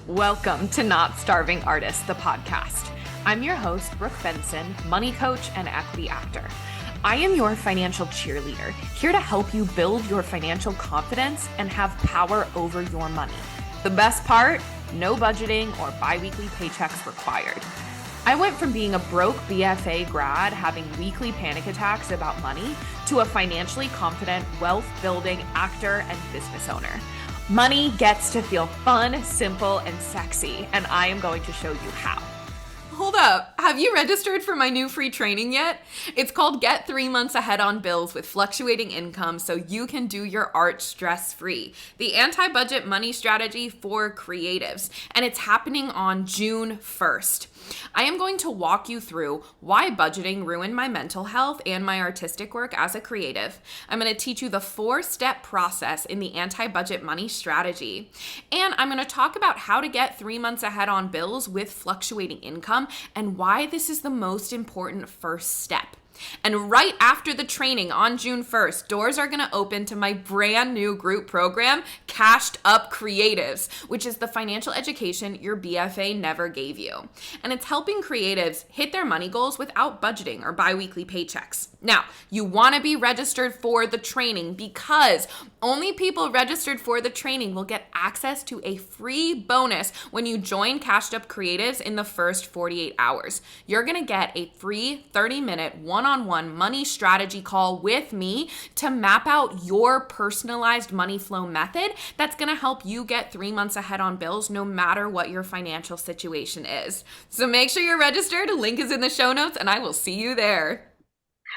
Welcome to Not Starving Artist, the podcast. I'm your host, Brooke Benson, money coach and equity actor. I am your financial cheerleader, here to help you build your financial confidence and have power over your money. The best part, no budgeting or bi-weekly paychecks required. I went from being a broke BFA grad having weekly panic attacks about money to a financially confident, wealth-building actor and business owner. Money gets to feel fun, simple, and sexy, and I am going to show you how. Hold up. Have you registered for my new free training yet? It's called Get 3 Months Ahead on Bills with Fluctuating Income so you can do your art stress-free. The anti-budget money strategy for creatives. And it's happening on June 1st. I am going to walk you through why budgeting ruined my mental health and my artistic work as a creative. I'm going to teach you the 4-step process in the anti-budget money strategy. And I'm going to talk about how to get 3 months ahead on bills with fluctuating income and why this is the most important first step. And right after the training on June 1st, doors are going to open to my brand new group program, Cashed Up Creatives, which is the financial education your BFA never gave you. And it's helping creatives hit their money goals without budgeting or bi-weekly paychecks. Now, you want to be registered for the training because only people registered for the training will get access to a free bonus when you join Cashed Up Creatives in the first 48 hours. You're going to get a free 30-minute one-on-one money strategy call with me to map out your personalized money flow method that's going to help you get 3 months ahead on bills no matter what your financial situation is. So make sure you're registered. Link is in the show notes and I will see you there.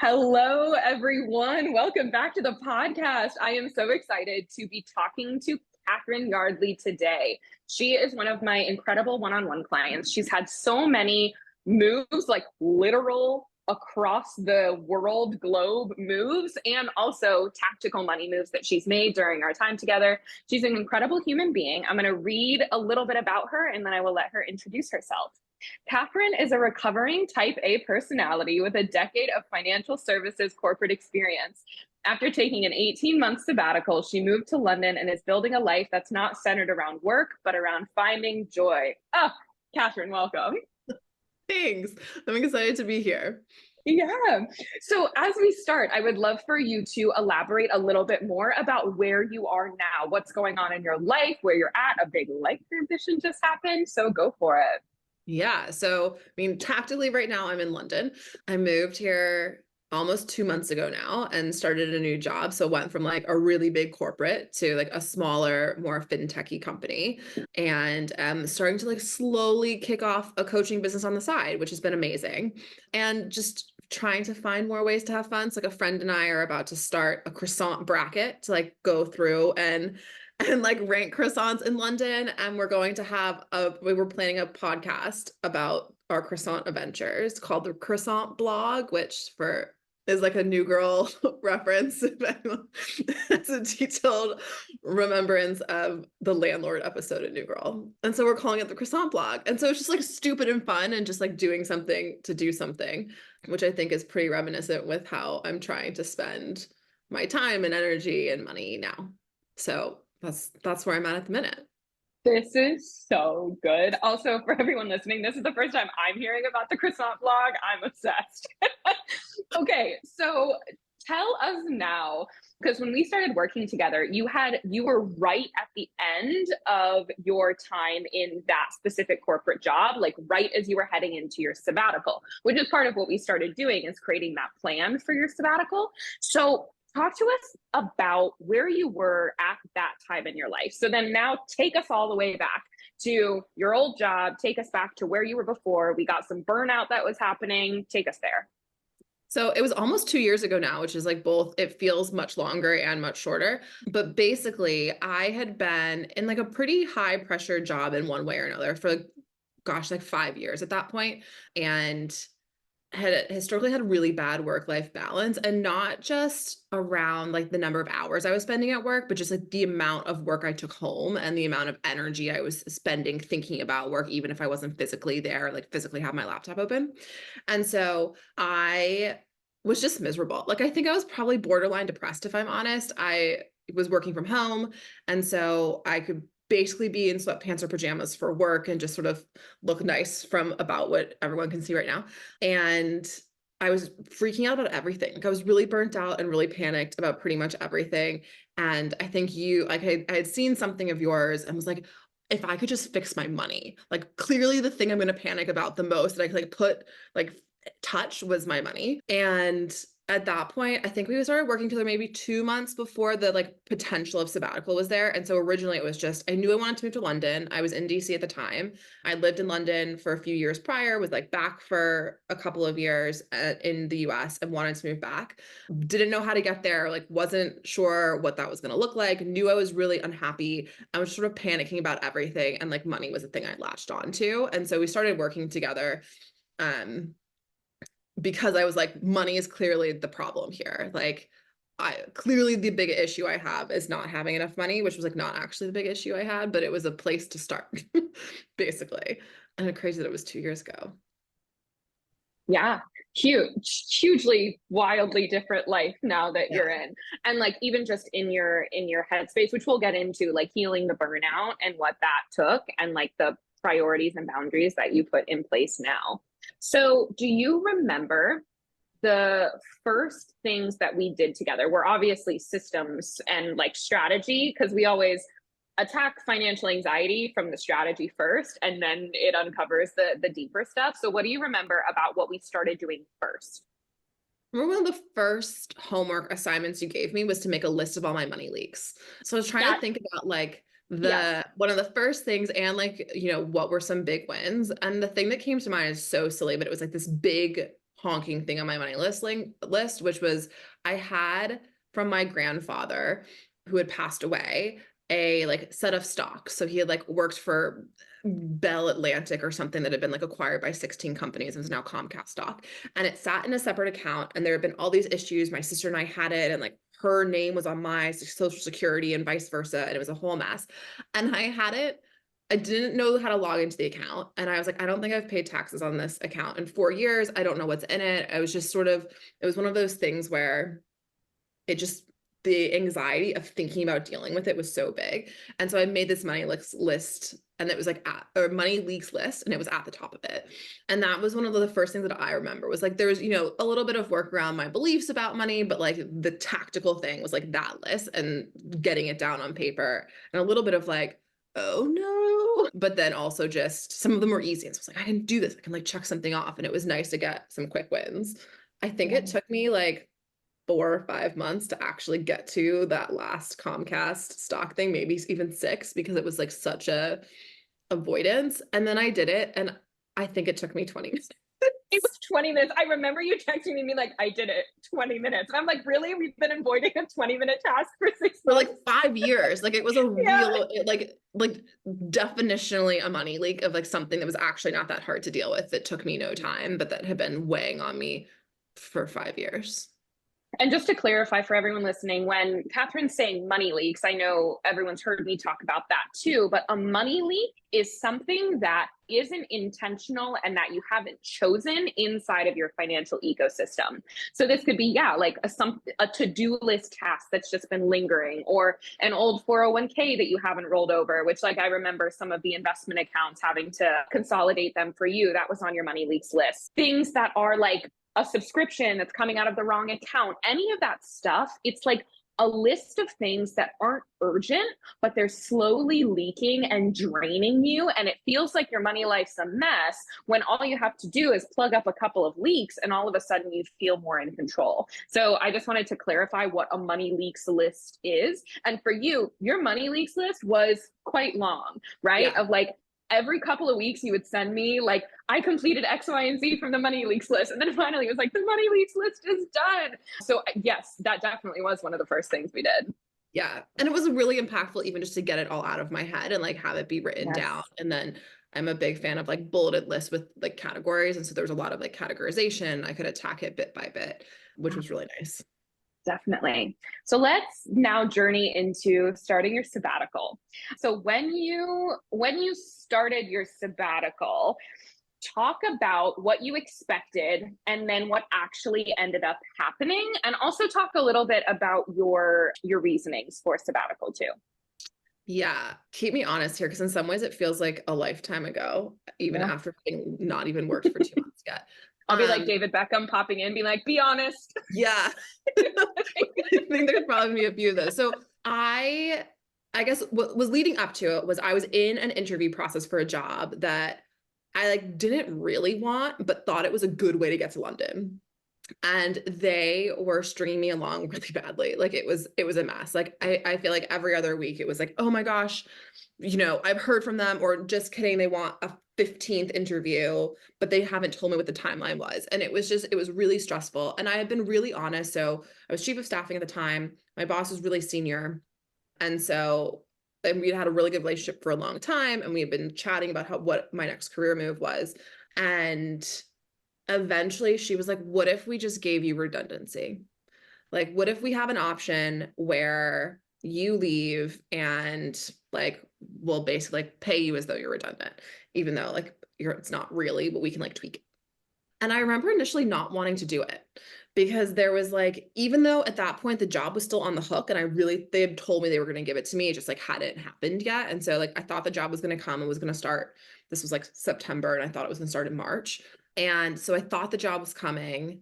Hello, everyone. Welcome back to the podcast. I am so excited to be talking to Catherine Yardley today. She is one of my incredible one-on-one clients. She's had so many moves, like literal across the world globe moves, and also tactical money moves that she's made during our time together. She's an incredible human being. I'm going to read a little bit about her and then I will let her introduce herself. Catherine is a recovering type A personality with a decade of financial services corporate experience. After taking an 18-month sabbatical, she moved to London and is building a life that's not centered around work, but around finding joy. Oh, Catherine, welcome. Thanks. I'm excited to be here. Yeah. So as we start, I would love for you to elaborate a little bit more about where you are now, what's going on in your life, where you're at. A big life transition just happened, so go for it. Yeah. So, tactically right now I'm in London. I moved here almost 2 months ago now and started a new job. So went from like a really big corporate to like a smaller, more fintechy company, and starting to like slowly kick off a coaching business on the side, which has been amazing. And just trying to find more ways to have fun. So like a friend and I are about to start a croissant bracket to like go through and like rank croissants in London. And we're going to we were planning a podcast about our croissant adventures called the Croissant Blog, which is like a New Girl reference. It's a detailed remembrance of the landlord episode of New Girl. And so we're calling it the Croissant Blog. And so it's just like stupid and fun and just like doing something to do something, which I think is pretty reminiscent with how I'm trying to spend my time and energy and money now. So that's where I'm at the minute. This is so good. Also, for everyone listening, this is the first time I'm hearing about the croissant blog. I'm obsessed. Okay, so tell us now, because when we started working together, you were right at the end of your time in that specific corporate job, like right as you were heading into your sabbatical, which is part of what we started doing, is creating that plan for your sabbatical. So talk to us about where you were at that time in your life. So then now take us all the way back to your old job. Take us back to where you were before. We got some burnout that was happening. Take us there. So it was almost 2 years ago now, which is like both, it feels much longer and much shorter. But basically I had been in like a pretty high pressure job in one way or another for like 5 years at that point. And had historically had really bad work-life balance, and not just around like the number of hours I was spending at work, but just like the amount of work I took home and the amount of energy I was spending thinking about work, even if I wasn't physically there, like physically have my laptop open. And so I was just miserable. Like, I think I was probably borderline depressed, if I'm honest. I was working from home, and so I could basically be in sweatpants or pajamas for work and just sort of look nice from about what everyone can see right now. And I was freaking out about everything. Like I was really burnt out and really panicked about pretty much everything. And I think I had seen something of yours and was like, if I could just fix my money, like clearly the thing I'm going to panic about the most that I could touch was my money. And at that point, I think we started working together maybe 2 months before the like potential of sabbatical was there. And so originally it was just, I knew I wanted to move to London. I was in DC at the time. I lived in London for a few years prior, was like back for a couple of years in the US and wanted to move back. Didn't know how to get there, like wasn't sure what that was going to look like, knew I was really unhappy. I was sort of panicking about everything. And like money was the thing I latched on to. And so we started working together. Because I was like, money is clearly the problem here. Like, clearly the big issue I have is not having enough money, which was like not actually the big issue I had, but it was a place to start, basically. And it's crazy that it was 2 years ago. Yeah, hugely, wildly different life now that you're in. And like even just in your headspace, which we'll get into, like healing the burnout and what that took and like the priorities and boundaries that you put in place now. So do you remember the first things that we did together? Were obviously systems and like strategy, because we always attack financial anxiety from the strategy first, and then it uncovers the deeper stuff. So what do you remember about what we started doing first? Remember one of the first homework assignments you gave me was to make a list of all my money leaks. So I was trying to think about like one of the first things and like, you know, what were some big wins? And the thing that came to mind is so silly, but it was like this big honking thing on my money list, which was I had from my grandfather who had passed away a like set of stocks. So he had like worked for Bell Atlantic or something that had been like acquired by 16 companies and was now Comcast stock. And it sat in a separate account and there had been all these issues. My sister and I had it and like her name was on my social security and vice versa. And it was a whole mess. And I had it. I didn't know how to log into the account. And I was like, I don't think I've paid taxes on this account in 4 years. I don't know what's in it. I was just it was one of those things where the anxiety of thinking about dealing with it was so big. And so I made this money list and it was like money leaks list and it was at the top of it. And that was one of the first things that I remember was like, there was, you know, a little bit of work around my beliefs about money, but like the tactical thing was like that list and getting it down on paper and a little bit of like, oh no, but then also just some of them were easy. And so I was like, I can do this. I can like check something off. And it was nice to get some quick wins. I think it took me like 4 or 5 months to actually get to that last Comcast stock thing, maybe even 6, because it was like such a avoidance. And then I did it. And I think it took me 20 minutes. It was 20 minutes. I remember you texting me like, I did it 20 minutes. And I'm like, really? We've been avoiding a 20-minute task for 6 months? For like 5 years. Like it was a real, like definitionally a money leak of like something that was actually not that hard to deal with. That took me no time, but that had been weighing on me for 5 years. And just to clarify for everyone listening, when Catherine's saying money leaks, I know everyone's heard me talk about that too, but a money leak is something that isn't intentional and that you haven't chosen inside of your financial ecosystem. So this could be, like a to-do list task that's just been lingering, or an old 401k that you haven't rolled over, which like I remember some of the investment accounts having to consolidate them for you. That was on your money leaks list. Things that are like a subscription that's coming out of the wrong account, any of that stuff, it's like a list of things that aren't urgent, but they're slowly leaking and draining you. And it feels like your money life's a mess when all you have to do is plug up a couple of leaks and all of a sudden you feel more in control. So I just wanted to clarify what a money leaks list is. And for you, your money leaks list was quite long, right? Yeah. Of like, every couple of weeks you would send me like, I completed X, Y, and Z from the money leaks list. And then finally it was like, the money leaks list is done. So yes, that definitely was one of the first things we did. Yeah. And it was really impactful even just to get it all out of my head and like have it be written down. And then I'm a big fan of like bulleted lists with like categories. And so there was a lot of like categorization. I could attack it bit by bit, which was really nice. Definitely. So let's now journey into starting your sabbatical. So when you started your sabbatical, talk about what you expected and then what actually ended up happening, and also talk a little bit about your reasonings for sabbatical too. Yeah, keep me honest here, because in some ways it feels like a lifetime ago, even Yeah. after having not even worked for 2 months yet. I'll be like Um, David Beckham popping in, being like, be honest. yeah, I think there'd probably be a few of those. So I guess what was leading up to it was I was in an interview process for a job that I like didn't really want, but thought it was a good way to get to London. And they were stringing me along really badly. Like it was a mess. Like I feel like every other week it was like, oh my gosh, I've heard from them, or just kidding, they want a 15th interview, but they haven't told me what the timeline was. And it was really stressful. And I had been really honest. So I was chief of staffing at the time. My boss was really senior. And so and we'd had a really good relationship for a long time. And we had been chatting about what my next career move was. And eventually she was like, what if we just gave you redundancy? Like, what if we have an option where you leave and like we'll basically like pay you as though you're redundant, even though like it's not really, but we can like tweak it. And I remember initially not wanting to do it because there was like, even though at that point the job was still on the hook and they had told me they were going to give it to me, it just like hadn't happened yet. And so like I thought the job was going to come and was going to start. This was like September and I thought it was going to start in March. And so I thought the job was coming,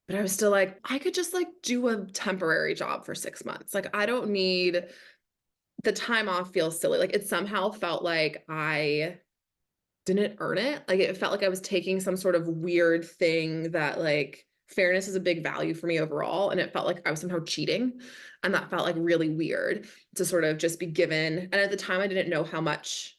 but I was still like, I could just like do a temporary job for 6 months. Like I don't need the time off, feels silly. Like it somehow felt like I didn't earn it. Like it felt like I was taking some sort of weird thing that like fairness is a big value for me overall. And it felt like I was somehow cheating. And that felt like really weird to sort of just be given. And at the time I didn't know how much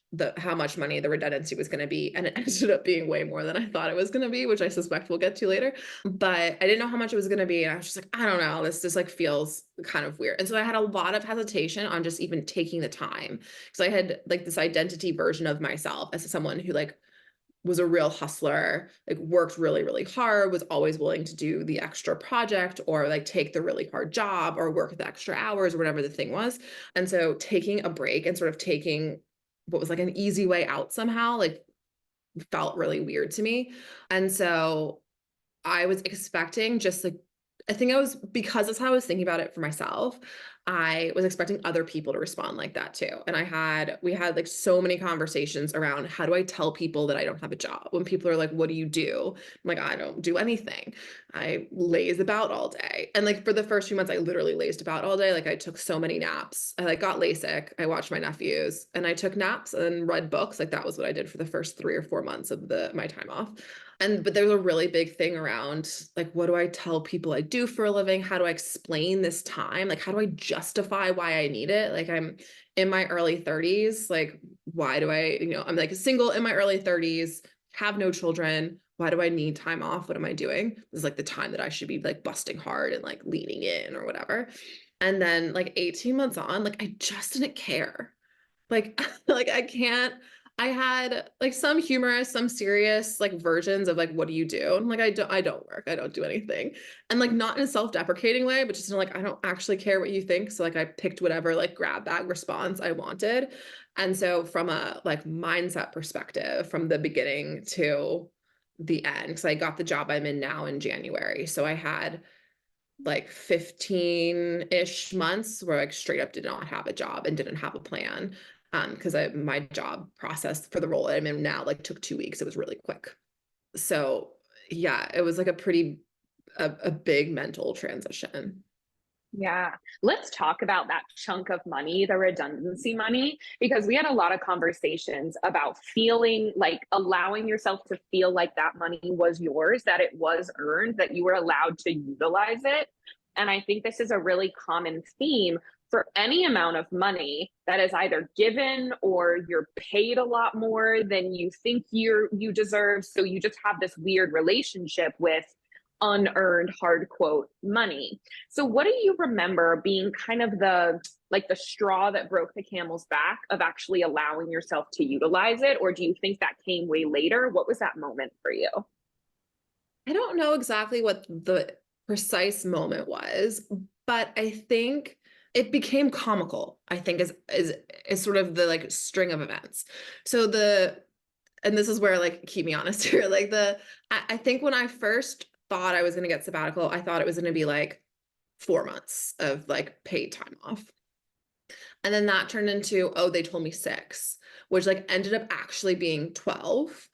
money the redundancy was going to be. And it ended up being way more than I thought it was going to be, which I suspect we'll get to later. But I didn't know how much it was going to be. And I was just like, I don't know, this just like feels kind of weird. And so I had a lot of hesitation on just even taking the time. So I had like this identity version of myself as someone who like was a real hustler, like worked really, really hard, was always willing to do the extra project or like take the really hard job or work the extra hours or whatever the thing was. And so taking a break and sort of taking what was like an easy way out somehow, like felt really weird to me. And so I was expecting just like, I think because that's how I was thinking about it for myself. I was expecting other people to respond like that too. And we had like so many conversations around how do I tell people that I don't have a job when people are like, what do you do? I'm like, I don't do anything. I laze about all day. And like for the first few months, I literally lazed about all day. Like I took so many naps. I like got LASIK. I watched my nephews and I took naps and read books. Like that was what I did for the first 3 or 4 months of my time off. But there's a really big thing around like, what do I tell people I do for a living? How do I explain this time? Like, how do I justify why I need it? Like, I'm in my early 30s. Like, why do I, I'm like single in my early 30s, have no children. Why do I need time off? What am I doing? This is like the time that I should be like busting hard and like leaning in or whatever. And then like 18 months on, like, I just didn't care. Like, like I had like some humorous, some serious like versions of like, what do you do? And like, I don't work. I don't do anything. And like, not in a self-deprecating way, but just in like, I don't actually care what you think. So like, I picked whatever like grab bag response I wanted. And so from a like mindset perspective, from the beginning to the end, because I got the job I'm in now in January. So I had like 15-ish months where like straight up did not have a job and didn't have a plan. Because my job process for the role that I'm in now like took 2 weeks. It was really quick. So yeah, it was like a big mental transition. Yeah. Let's talk about that chunk of money, the redundancy money, because we had a lot of conversations about feeling like allowing yourself to feel like that money was yours, that it was earned, that you were allowed to utilize it. And I think this is a really common theme for any amount of money that is either given or you're paid a lot more than you think you deserve. So you just have this weird relationship with unearned hard quote money. So what do you remember being kind of the straw that broke the camel's back of actually allowing yourself to utilize it? Or do you think that came way later? What was that moment for you? I don't know exactly what the precise moment was, but I think it became comical, I think is sort of the like string of events. So and this is where like, keep me honest here, like I think when I first thought I was going to get sabbatical, I thought it was going to be like 4 months of like paid time off. And then that turned into, oh, they told me 6, which like ended up actually being 12.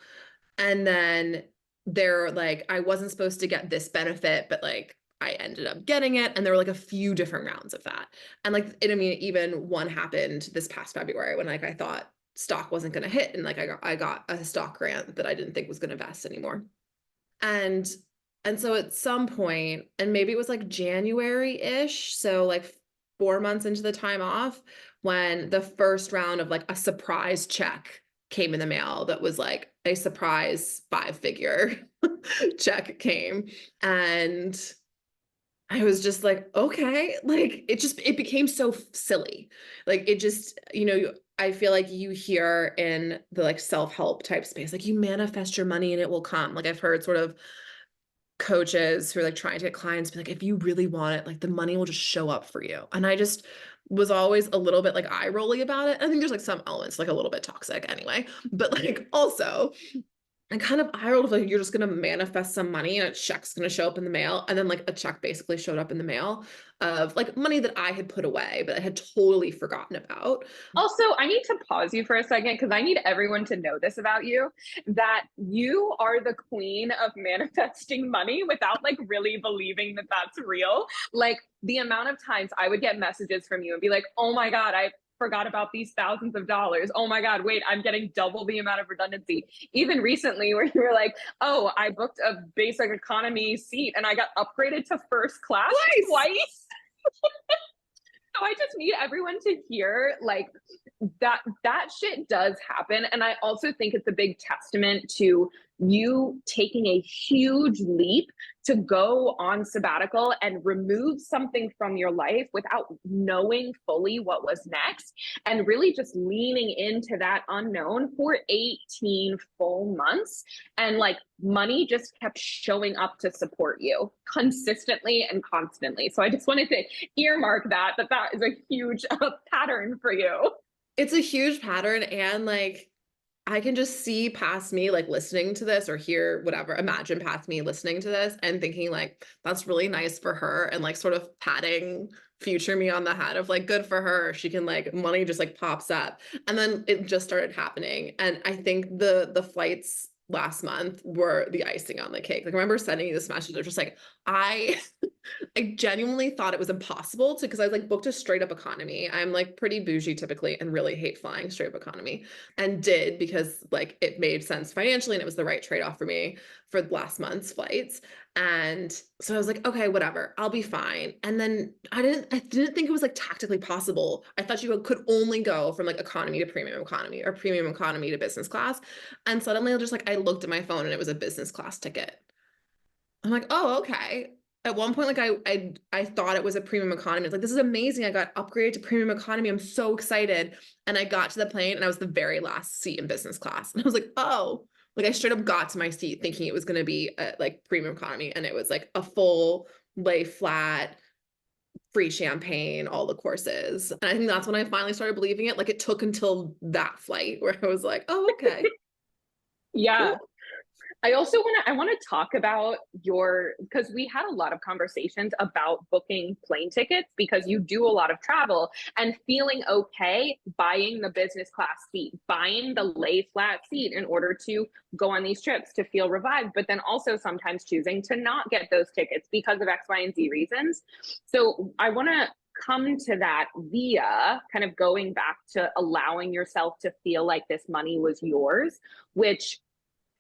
And then they're like, I wasn't supposed to get this benefit, but like I ended up getting it. And there were like a few different rounds of that. And like, I mean, even one happened this past February when like I thought stock wasn't going to hit. And like I got a stock grant that I didn't think was going to vest anymore. And so at some point, and maybe it was like January-ish, so like 4 months into the time off, when the first round of like a surprise check came in the mail that was like a surprise 5-figure check came. And I was just like, okay, like it became so silly. Like it just, I feel like you hear in the like self-help type space, like you manifest your money and it will come. Like I've heard sort of coaches who are like trying to get clients be like, if you really want it, like the money will just show up for you. And I just was always a little bit like eye rolly about it. I think there's like some elements like a little bit toxic anyway, but like also and kind of eye rolled of like, you're just going to manifest some money and a check's going to show up in the mail. And then like a check basically showed up in the mail of like money that I had put away, but I had totally forgotten about. Also, I need to pause you for a second because I need everyone to know this about you, that you are the queen of manifesting money without like really believing that that's real. Like the amount of times I would get messages from you and be like, oh my God, I forgot about these thousands of dollars. Oh my God, wait, I'm getting double the amount of redundancy. Even recently where you were like, oh, I booked a basic economy seat and I got upgraded to first class twice. So I just need everyone to hear like that shit does happen. And I also think it's a big testament to you taking a huge leap to go on sabbatical and remove something from your life without knowing fully what was next, and really just leaning into that unknown for 18 full months. And like money just kept showing up to support you consistently and constantly. So I just wanted to earmark that is a huge pattern for you. It's a huge pattern. And like, I can just see past me, like listening to this or hear whatever, imagine past me listening to this and thinking like, that's really nice for her. And like sort of patting future me on the head of like, good for her. She can like, money just like pops up. And then it just started happening. And I think the flights last month were the icing on the cake. Like I remember sending you this message. Of just like, I genuinely thought it was impossible because I was like booked a straight up economy. I'm like pretty bougie typically and really hate flying straight up economy, and did because like it made sense financially and it was the right trade-off for me for last month's flights. And so I was like, okay, whatever, I'll be fine. And then I didn't think it was like tactically possible. I thought you could only go from like economy to premium economy or premium economy to business class. And suddenly I just like, I looked at my phone and it was a business class ticket. I'm like, oh, okay. At one point, like I thought it was a premium economy. I was like, this is amazing. I got upgraded to premium economy. I'm so excited. And I got to the plane and I was the very last seat in business class. And I was like, oh, like I straight up got to my seat thinking it was going to be like premium economy. And it was like a full lay flat, free champagne, all the courses. And I think that's when I finally started believing it. Like it took until that flight where I was like, oh, okay. Yeah. Cool. I also want to talk about because we had a lot of conversations about booking plane tickets because you do a lot of travel and feeling okay buying the business class seat, buying the lay flat seat in order to go on these trips to feel revived, but then also sometimes choosing to not get those tickets because of X, Y, and Z reasons. So I want to come to that via kind of going back to allowing yourself to feel like this money was yours, which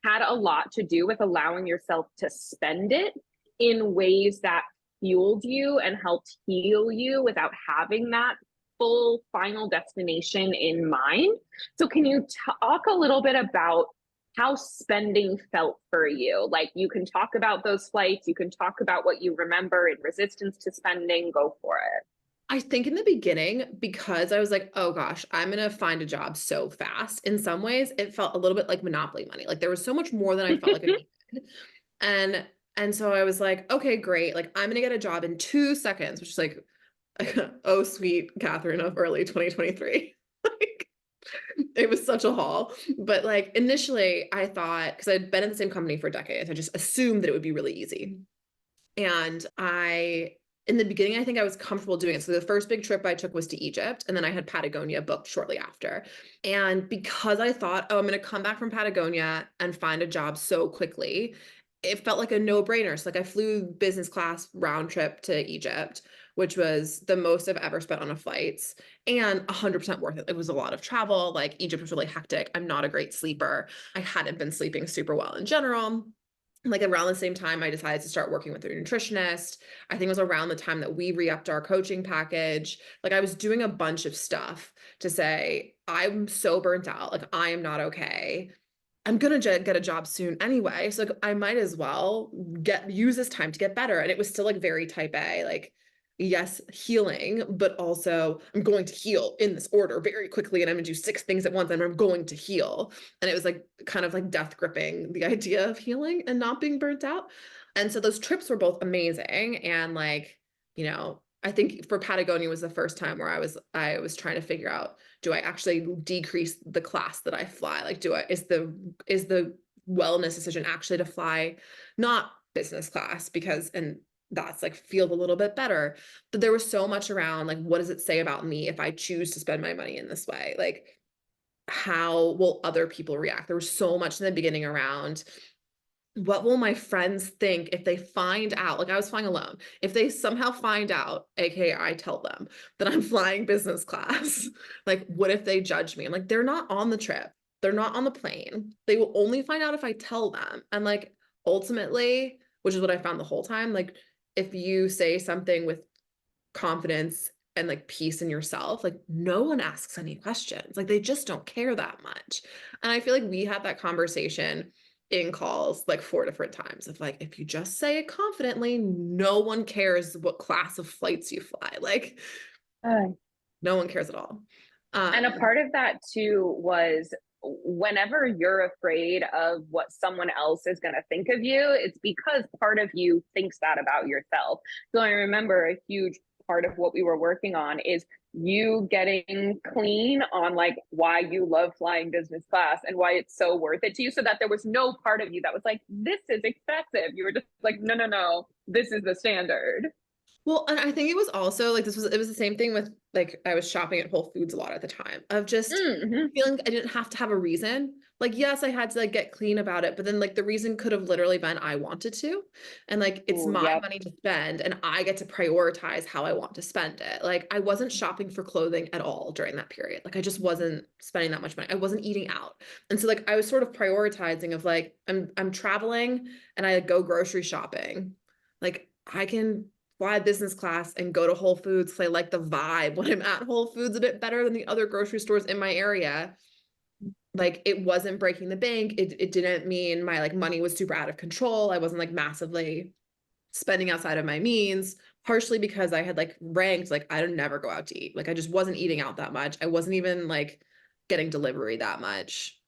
had a lot to do with allowing yourself to spend it in ways that fueled you and helped heal you without having that full final destination in mind. So can you talk a little bit about how spending felt for you? Like you can talk about those flights, you can talk about what you remember in resistance to spending, go for it. I think in the beginning, because I was like, oh gosh, I'm going to find a job so fast. In some ways, it felt a little bit like Monopoly money. Like there was so much more than I felt like I needed. And so I was like, okay, great. Like I'm going to get a job in 2 seconds, which is like, oh, sweet Catherine of early 2023. Like it was such a haul. But like initially I thought, because I'd been in the same company for decades, I just assumed that it would be really easy. And I in the beginning, I think I was comfortable doing it. So the first big trip I took was to Egypt, and then I had Patagonia booked shortly after. And because I thought, oh, I'm going to come back from Patagonia and find a job so quickly, it felt like a no-brainer. So like I flew business class round trip to Egypt, which was the most I've ever spent on a flight, and 100% worth it. It was a lot of travel. Like Egypt was really hectic. I'm not a great sleeper. I hadn't been sleeping super well in general. Like around the same time, I decided to start working with a nutritionist. I think it was around the time that we re-upped our coaching package. Like I was doing a bunch of stuff to say, I'm so burnt out. Like I am not okay. I'm gonna get a job soon anyway. So like I might as well use this time to get better. And it was still like very type A, like yes, healing, but also I'm going to heal in this order very quickly, and I'm gonna do 6 things at once, and I'm going to heal. And it was like kind of like death gripping the idea of healing and not being burnt out. And so those trips were both amazing. And like, you know, I think for Patagonia was the first time where I was trying to figure out, do I actually decrease the class that I fly? Like, is the wellness decision actually to fly not business class, because, and that's like feel a little bit better. But there was so much around like, what does it say about me if I choose to spend my money in this way? Like, how will other people react? There was so much in the beginning around, what will my friends think if they find out? Like I was flying alone. If they somehow find out, aka I tell them that I'm flying business class, like what if they judge me? I'm like, they're not on the trip. They're not on the plane. They will only find out if I tell them. And like ultimately, which is what I found the whole time, like if you say something with confidence and like peace in yourself, like no one asks any questions. Like they just don't care that much. And I feel like we had that conversation in calls like 4 different times of like, if you just say it confidently, no one cares what class of flights you fly. Like no one cares at all. And a part of that too was, whenever you're afraid of what someone else is going to think of you, it's because part of you thinks that about yourself. So I remember a huge part of what we were working on is you getting clean on like why you love flying business class and why it's so worth it to you, so that there was no part of you that was like, this is excessive. You were just like, no, no, no, this is the standard. Well, and I think it was also like it was the same thing with like I was shopping at Whole Foods a lot at the time of just feeling I didn't have to have a reason. Like, yes, I had to like get clean about it, but then like the reason could have literally been I wanted to. And like it's my Yep. money to spend, and I get to prioritize how I want to spend it. Like I wasn't shopping for clothing at all during that period. Like I just wasn't spending that much money. I wasn't eating out. And so like I was sort of prioritizing of like I'm traveling and I go grocery shopping. Like I can fly business class and go to Whole Foods because I like the vibe when I'm at Whole Foods a bit better than the other grocery stores in my area. Like it wasn't breaking the bank. It didn't mean my like money was super out of control. I wasn't like massively spending outside of my means, partially because I had like ranked, like I don't never go out to eat. Like I just wasn't eating out that much. I wasn't even like getting delivery that much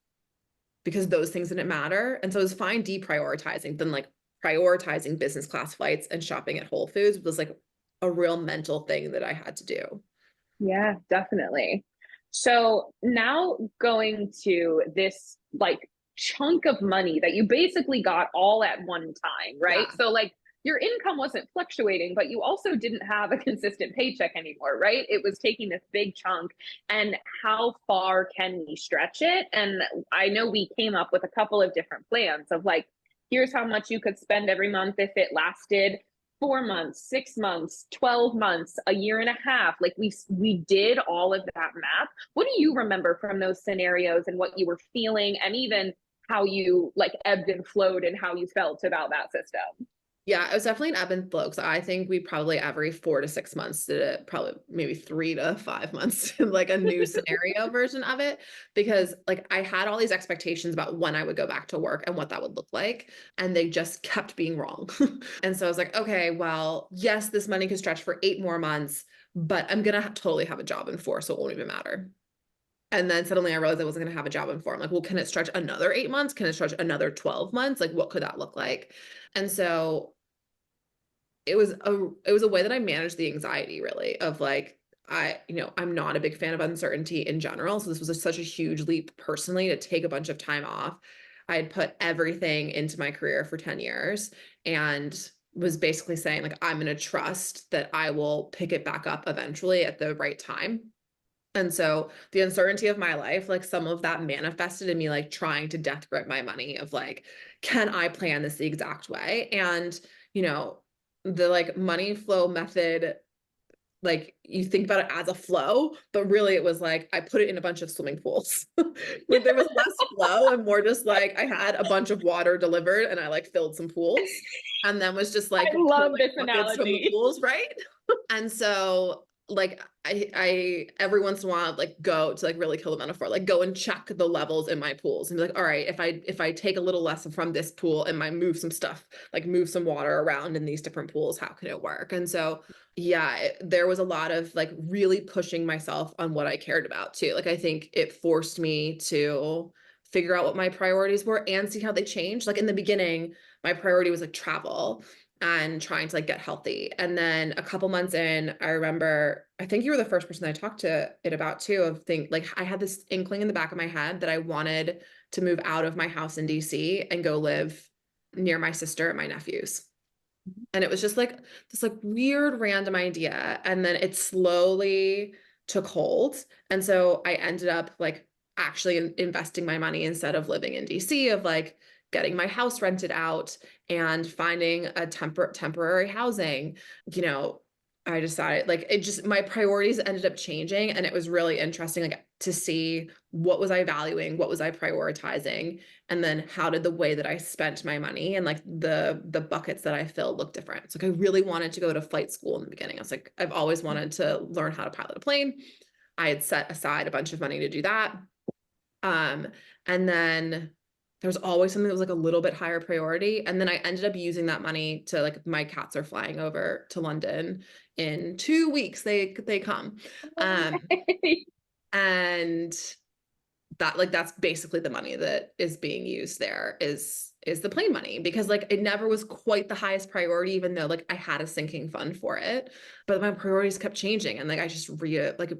because those things didn't matter. And so it was fine deprioritizing than like prioritizing business class flights and shopping at Whole Foods was like a real mental thing that I had to do. Yeah, definitely. So now going to this like chunk of money that you basically got all at one time, right? Yeah. So like your income wasn't fluctuating, but you also didn't have a consistent paycheck anymore, right? It was taking this big chunk. And how far can we stretch it? And I know we came up with a couple of different plans of like, here's how much you could spend every month if it lasted 4 months, 6 months, 12 months, a year and a half. Like we did all of that math. What do you remember from those scenarios and what you were feeling, and even how you like ebbed and flowed and how you felt about that system? Yeah, it was definitely an ebb and flow. So I think we probably every 4 to 6 months did it, probably maybe 3 to 5 months, like a new scenario version of it. Because like I had all these expectations about when I would go back to work and what that would look like. And they just kept being wrong. And so I was like, okay, well, yes, this money could stretch for 8 more months, but I'm gonna totally have a job in 4, so it won't even matter. And then suddenly I realized I wasn't going to have a job in 4. I'm like, well, can it stretch another 8 months? Can it stretch another 12 months? Like, what could that look like? And so it was a way that I managed the anxiety really of like, I'm not a big fan of uncertainty in general. So this was such a huge leap personally to take a bunch of time off. I had put everything into my career for 10 years and was basically saying like, I'm going to trust that I will pick it back up eventually at the right time. And so the uncertainty of my life, like some of that manifested in me, like trying to death grip my money of like, can I plan this the exact way? And, you know, the like money flow method, like you think about it as a flow, but really it was like, I put it in a bunch of swimming pools. Like there was less flow and more just like, I had a bunch of water delivered and I like filled some pools and then was just like, I love this buckets from the analogy. pools, right? And so like I every once in a while like go to like really kill the metaphor, like go and check the levels in my pools and be like, all right, if I take a little less from this pool and I move some stuff, like move some water around in these different pools, how can it work? And so yeah, there was a lot of like really pushing myself on what I cared about too. Like I think it forced me to figure out what my priorities were and see how they changed. Like in the beginning, my priority was like travel and trying to like get healthy. And then a couple months in, I remember, I think you were the first person I talked to it about too, of think like I had this inkling in the back of my head that I wanted to move out of my house in DC and go live near my sister and my nephews. And it was just like this like weird random idea. And then it slowly took hold. And so I ended up like actually investing my money instead of living in DC, of like getting my house rented out and finding a temporary housing. You know, I decided like it just, my priorities ended up changing, and it was really interesting like to see what was I valuing, what was I prioritizing, and then how did the way that I spent my money and like the buckets that I filled look different. It's like I really wanted to go to flight school in the beginning. I was like, I've always wanted to learn how to pilot a plane. I had set aside a bunch of money to do that. And then there was always something that was like a little bit higher priority. And then I ended up using that money to like, my cats are flying over to London in 2 weeks. They come. And that like, that's basically the money that is being used there is the plane money, because like it never was quite the highest priority, even though like I had a sinking fund for it, but my priorities kept changing. And like, I just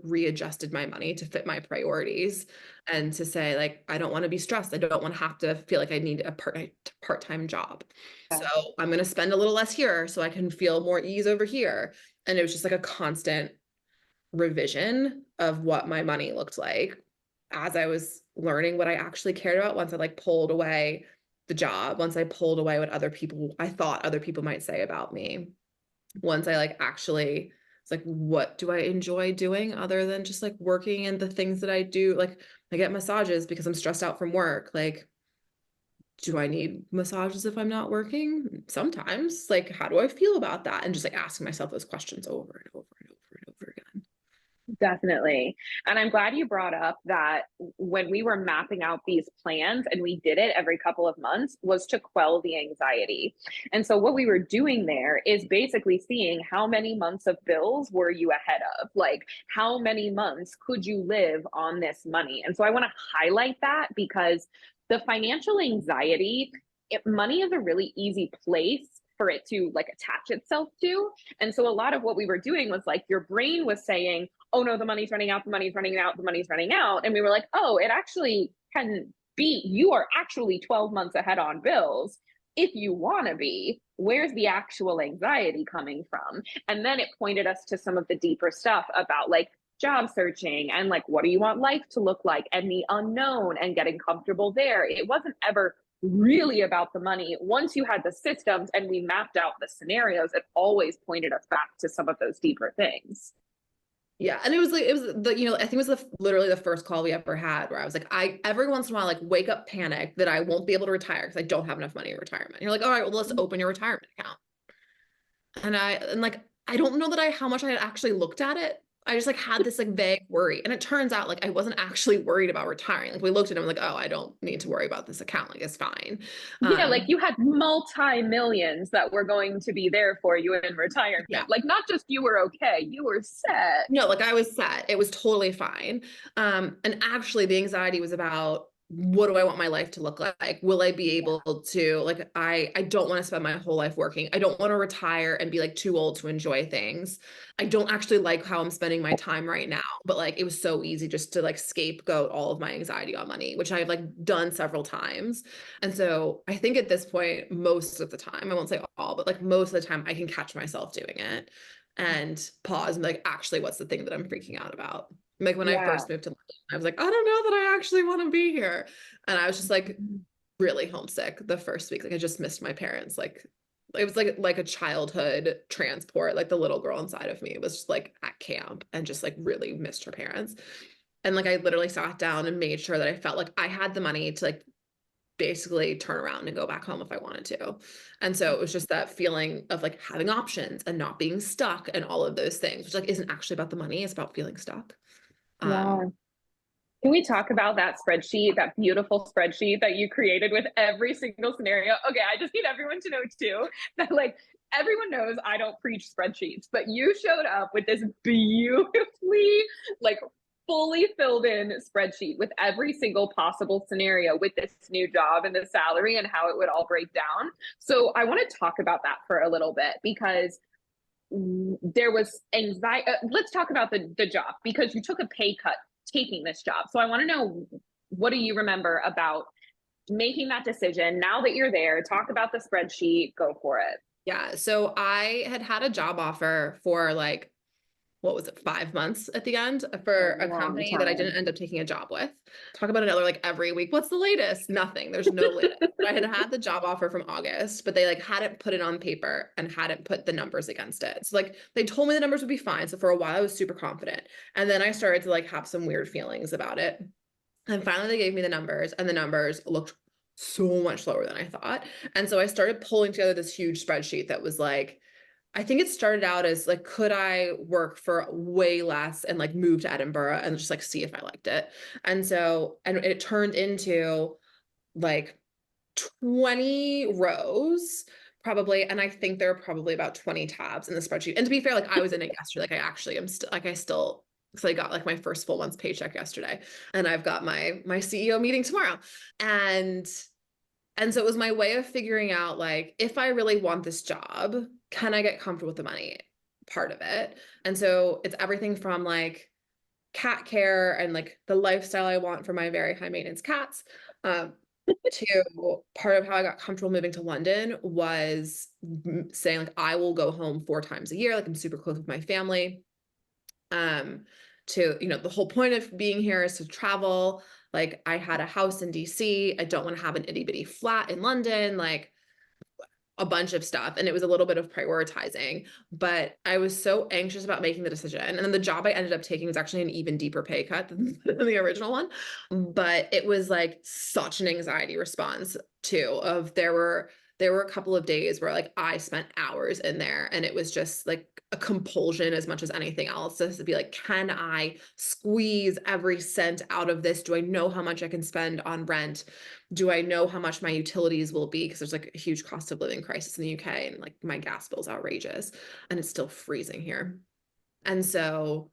readjusted my money to fit my priorities and to say like, I don't want to be stressed. I don't want to have to feel like I need a part-time job. So I'm going to spend a little less here so I can feel more ease over here. And it was just like a constant revision of what my money looked like as I was learning what I actually cared about. Once I like pulled away the job, once I pulled away what I thought other people might say about me, once I like actually, it's like, what do I enjoy doing other than just like working and the things that I do? Like I get massages because I'm stressed out from work. Like, do I need massages if I'm not working? Sometimes. Like, how do I feel about that? And just like asking myself those questions over and over and over and over again. Definitely. And I'm glad you brought up that when we were mapping out these plans, and we did it every couple of months, was to quell the anxiety. And so what we were doing there is basically seeing how many months of bills were you ahead of? Like how many months could you live on this money? And so I want to highlight that because the financial anxiety, money is a really easy place for it to like attach itself to. And so a lot of what we were doing was like your brain was saying, oh no, the money's running out, the money's running out, the money's running out. And we were like, oh, it actually can be, you are actually 12 months ahead on bills. If you want to be, where's the actual anxiety coming from? And then it pointed us to some of the deeper stuff about like job searching and like, what do you want life to look like, and the unknown and getting comfortable there. It wasn't ever really about the money. Once you had the systems and we mapped out the scenarios, it always pointed us back to some of those deeper things. Yeah. And it was the, you know, I think it was literally the first call we ever had where I was like, I every once in a while, like wake up panic that I won't be able to retire because I don't have enough money in retirement. And you're like, all right, well, let's open your retirement account. And like, I don't know how much I had actually looked at it. I just like had this like vague worry. And it turns out like I wasn't actually worried about retiring. Like we looked at it and like, oh, I don't need to worry about this account. Like it's fine. Yeah, like you had multi-millions that were going to be there for you in retirement. Yeah. Like not just you were okay, you were set. No, like I was set. It was totally fine. And actually the anxiety was about what do I want my life to look like? Will I be able to, like, I don't want to spend my whole life working. I don't want to retire and be like too old to enjoy things. I don't actually like how I'm spending my time right now, but like, it was so easy just to like scapegoat all of my anxiety on money, which I've like done several times. And so I think at this point, most of the time, I won't say all, but like most of the time I can catch myself doing it and pause and be like, actually, what's the thing that I'm freaking out about? Like when I Yeah. first moved to London, I was like, I don't know that I actually want to be here. And I was just like really homesick the first week. Like I just missed my parents. Like it was like a childhood transport. Like the little girl inside of me was just like at camp and just like really missed her parents. And like I literally sat down and made sure that I felt like I had the money to like basically turn around and go back home if I wanted to. And so it was just that feeling of like having options and not being stuck and all of those things, which like isn't actually about the money, it's about feeling stuck. Yeah. Can we talk about that spreadsheet, that beautiful spreadsheet that you created with every single scenario? Okay, I just need everyone to know too that like everyone knows I don't preach spreadsheets, but you showed up with this beautifully like fully filled in spreadsheet with every single possible scenario with this new job and the salary and how it would all break down. So I want to talk about that for a little bit because there was anxiety. Let's talk about the job because you took a pay cut taking this job. So I want to know, what do you remember about making that decision? Now that you're there, talk about the spreadsheet, go for it. Yeah. So I had a job offer for like, what was it, 5 months at the end for a company that I didn't end up taking a job with. Talk about another like every week. What's the latest? Nothing. There's no latest. I had the job offer from August, but they like hadn't put it on paper and hadn't put the numbers against it. So like they told me the numbers would be fine. So for a while I was super confident. And then I started to like have some weird feelings about it. And finally they gave me the numbers and the numbers looked so much lower than I thought. And so I started pulling together this huge spreadsheet that was like, I think it started out as like, could I work for way less and like move to Edinburgh and just like see if I liked it? And so, and it turned into like 20 rows probably. And I think there are probably about 20 tabs in the spreadsheet. And to be fair, like I was in it yesterday. Like I actually am still, like I still, so I got like my first full month's paycheck yesterday and I've got my CEO meeting tomorrow. And so it was my way of figuring out like, if I really want this job, can I get comfortable with the money part of it? And so it's everything from like cat care and like the lifestyle I want for my very high maintenance cats, to part of how I got comfortable moving to London was saying like, I will go home 4 times a year. Like I'm super close with my family. To, you know, the whole point of being here is to travel. Like I had a house in DC. I don't want to have an itty bitty flat in London, like a bunch of stuff. And it was a little bit of prioritizing, but I was so anxious about making the decision. And then the job I ended up taking was actually an even deeper pay cut than the original one. But it was like such an anxiety response too, of there were a couple of days where like I spent hours in there and it was just like a compulsion as much as anything else, just to be like, can I squeeze every cent out of this? Do I know how much I can spend on rent? Do I know how much my utilities will be? Because there's like a huge cost of living crisis in the UK and like my gas bill's outrageous and it's still freezing here. And so,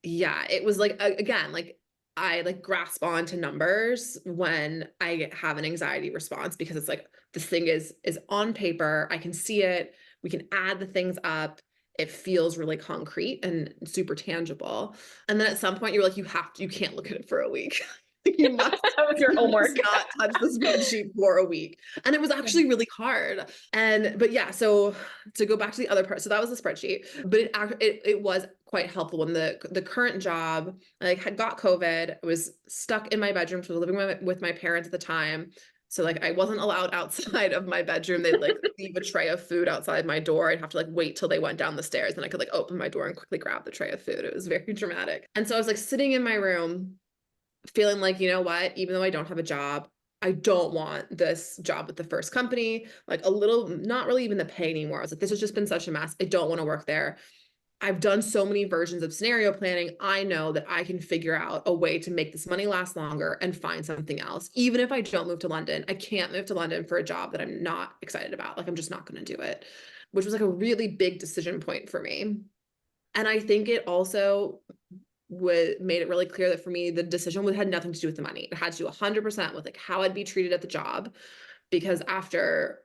yeah, it was like, again, like I like grasp onto numbers when I have an anxiety response because it's like, this thing is on paper. I can see it. We can add the things up. It feels really concrete and super tangible. And then at some point you're like, you can't look at it for a week. You must That was your homework. not touch the spreadsheet for a week. And it was actually really hard. But yeah, so to go back to the other part, so that was the spreadsheet, but it was quite helpful when the current job, like had got COVID, I was stuck in my bedroom, so living with my parents at the time. So like I wasn't allowed outside of my bedroom. They'd like leave a tray of food outside my door. I'd have to like wait till they went down the stairs and I could like open my door and quickly grab the tray of food. It was very dramatic. And so I was like sitting in my room feeling like, you know what, even though I don't have a job, I don't want this job with the first company, like a little, not really even the pay anymore. I was like, this has just been such a mess. I don't want to work there. I've done so many versions of scenario planning. I know that I can figure out a way to make this money last longer and find something else. Even if I don't move to London, I can't move to London for a job that I'm not excited about. Like I'm just not going to do it, which was like a really big decision point for me. And I think it also made it really clear that for me, the decision had nothing to do with the money. It had to do 100% with like how I'd be treated at the job. Because after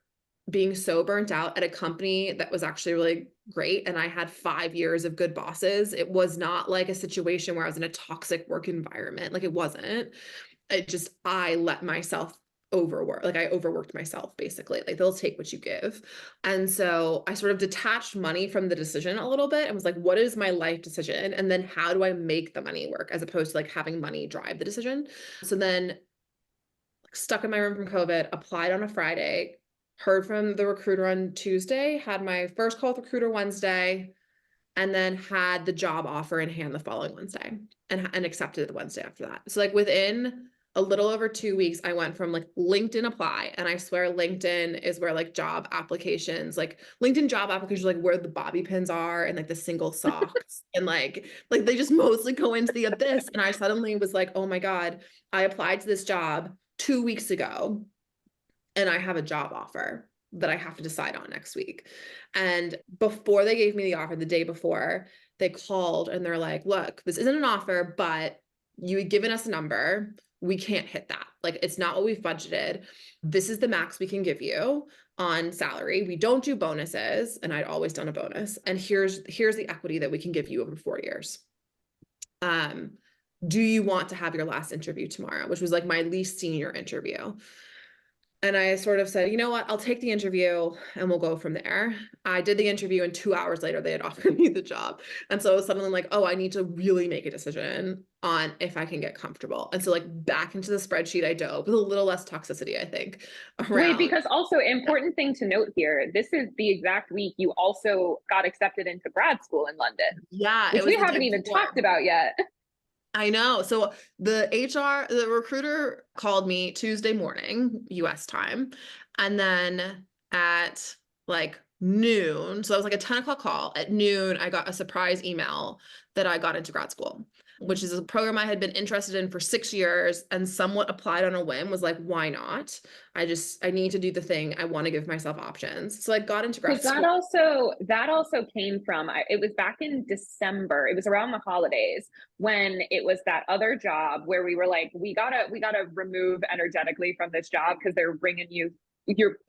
being so burnt out at a company that was actually really great, and I had 5 years of good bosses, it was not like a situation where I was in a toxic work environment. Like it wasn't. I let myself overwork. Like I overworked myself basically. Like they'll take what you give. And so I sort of detached money from the decision a little bit and was like, what is my life decision? And then how do I make the money work, as opposed to like having money drive the decision? So then stuck in my room from COVID, applied on a Friday, heard from the recruiter on Tuesday, had my first call with recruiter Wednesday, and then had the job offer in hand the following Wednesday, and accepted it the Wednesday after that. So like within a little over 2 weeks, I went from like LinkedIn apply, and I swear LinkedIn is where like job applications, like LinkedIn job applications, like where the bobby pins are and like the single socks and like they just mostly go into the abyss. And I suddenly was like, oh my God, I applied to this job 2 weeks ago and I have a job offer that I have to decide on next week. And before they gave me the offer, the day before, they called and they're like, look, this isn't an offer, but you had given us a number. We can't hit that. Like, it's not what we've budgeted. This is the max we can give you on salary. We don't do bonuses. And I'd always done a bonus. And here's the equity that we can give you over 4 years. Do you want to have your last interview tomorrow? Which was like my least senior interview. And I sort of said, you know what, I'll take the interview and we'll go from there. I did the interview and 2 hours later, they had offered me the job. And so it was suddenly like, oh, I need to really make a decision on if I can get comfortable. And so like back into the spreadsheet I dove with a little less toxicity, I think. Wait, because also important thing to note here, this is the exact week you also got accepted into grad school in London. Yeah. Which we haven't even talked about yet. I know. So the recruiter called me Tuesday morning, US time. And then at like noon, so that was like a 10 o'clock call. At noon, I got a surprise email that I got into grad school, which is a program I had been interested in for 6 years and somewhat applied on a whim, was like, why not? I need to do the thing. I want to give myself options. So I got into grad school. That also came from, it was back in December. It was around the holidays when it was that other job where we were like, we gotta remove energetically from this job because they're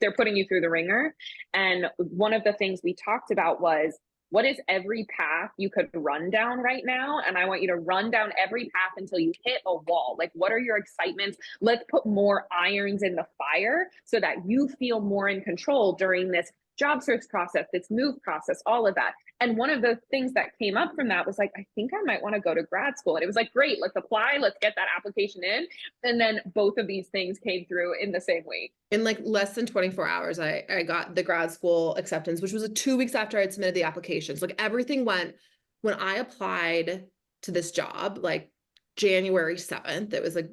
they're putting you through the ringer. And one of the things we talked about was, what is every path you could run down right now? And I want you to run down every path until you hit a wall. Like, what are your excitements? Let's put more irons in the fire so that you feel more in control during this job search process, this move process, all of that. And one of the things that came up from that was like, I think I might want to go to grad school. And it was like, great, let's apply, let's get that application in. And then both of these things came through in the same week. In like less than 24 hours, I got the grad school acceptance, which was 2 weeks after I'd submitted the applications. Like everything went, when I applied to this job, like January 7th, it was like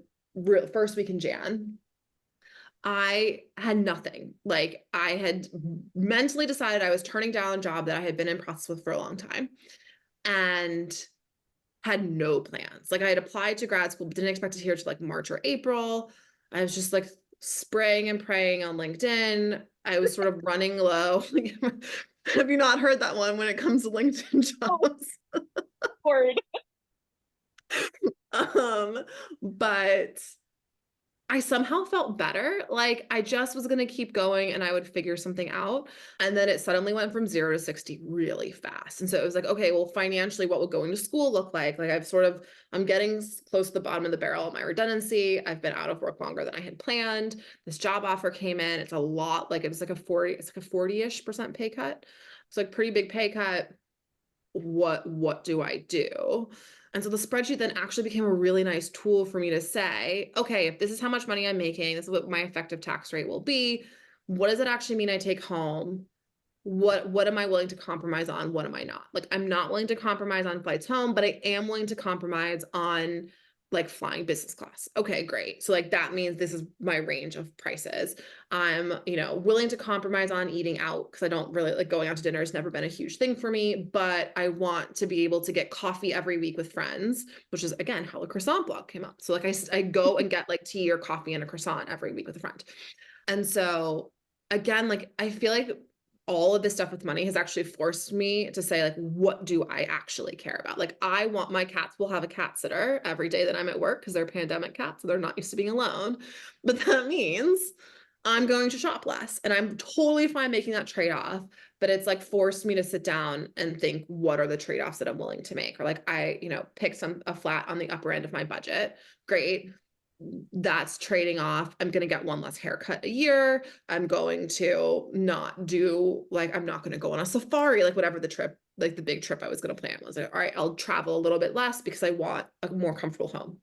first week in Jan. I had nothing. Like I had mentally decided I was turning down a job that I had been in process with for a long time and had no plans. Like I had applied to grad school, but didn't expect to hear to like March or April. I was just like spraying and praying on LinkedIn. I was sort of running low. Have you not heard that one when it comes to LinkedIn jobs? Word. But I somehow felt better. Like I just was going to keep going and I would figure something out. And then it suddenly went from 0 to 60 really fast. And so it was like, okay, well, financially, what would going to school look like? Like I'm getting close to the bottom of the barrel of my redundancy. I've been out of work longer than I had planned. This job offer came in. It's a lot, like it's like a 40-ish% pay cut. It's like pretty big pay cut. What do I do? And so the spreadsheet then actually became a really nice tool for me to say, okay, if this is how much money I'm making, this is what my effective tax rate will be. What does it actually mean I take home? What am I willing to compromise on? What am I not? Like, I'm not willing to compromise on flights home, but I am willing to compromise on like flying business class. Okay, great. So like, that means this is my range of prices. I'm, willing to compromise on eating out because I don't really like going out to dinner has never been a huge thing for me, but I want to be able to get coffee every week with friends, which is again, how the croissant blog came up. So like I go and get like tea or coffee and a croissant every week with a friend. And so again, like, I feel like all of this stuff with money has actually forced me to say, like, what do I actually care about? Like, I want my cats will have a cat sitter every day that I'm at work because they're pandemic cats, so they're not used to being alone. But that means I'm going to shop less, and I'm totally fine making that trade-off. But it's like forced me to sit down and think, what are the trade-offs that I'm willing to make? Or like, I, pick a flat on the upper end of my budget. Great. That's trading off. I'm going to get one less haircut a year. I'm going to not do, like, I'm not going to go on a safari, like whatever the trip, like the big trip I was going to plan was. Like, all right, I'll travel a little bit less because I want a more comfortable home.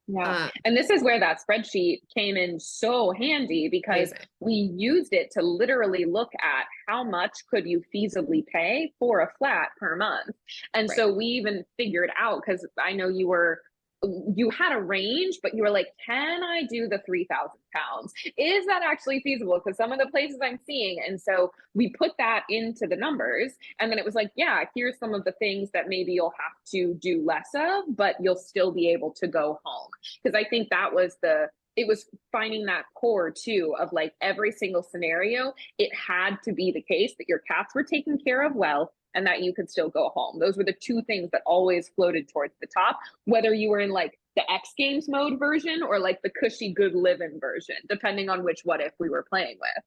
Yeah. And this is where that spreadsheet came in so handy, because Amazing. we used it to literally look at how much could you feasibly pay for a flat per month. And Right. so we even figured out, because I know you had a range, but you were like, can I do the 3,000 pounds? Is that actually feasible? Because some of the places I'm seeing. And so we put that into the numbers. And then it was like, yeah, here's some of the things that maybe you'll have to do less of, but you'll still be able to go home. Because I think it was finding that core too, of like every single scenario, it had to be the case that your cats were taken care of well, and that you could still go home. Those were the two things that always floated towards the top, whether you were in like the X Games mode version or like the cushy good living version, depending on which what if we were playing with.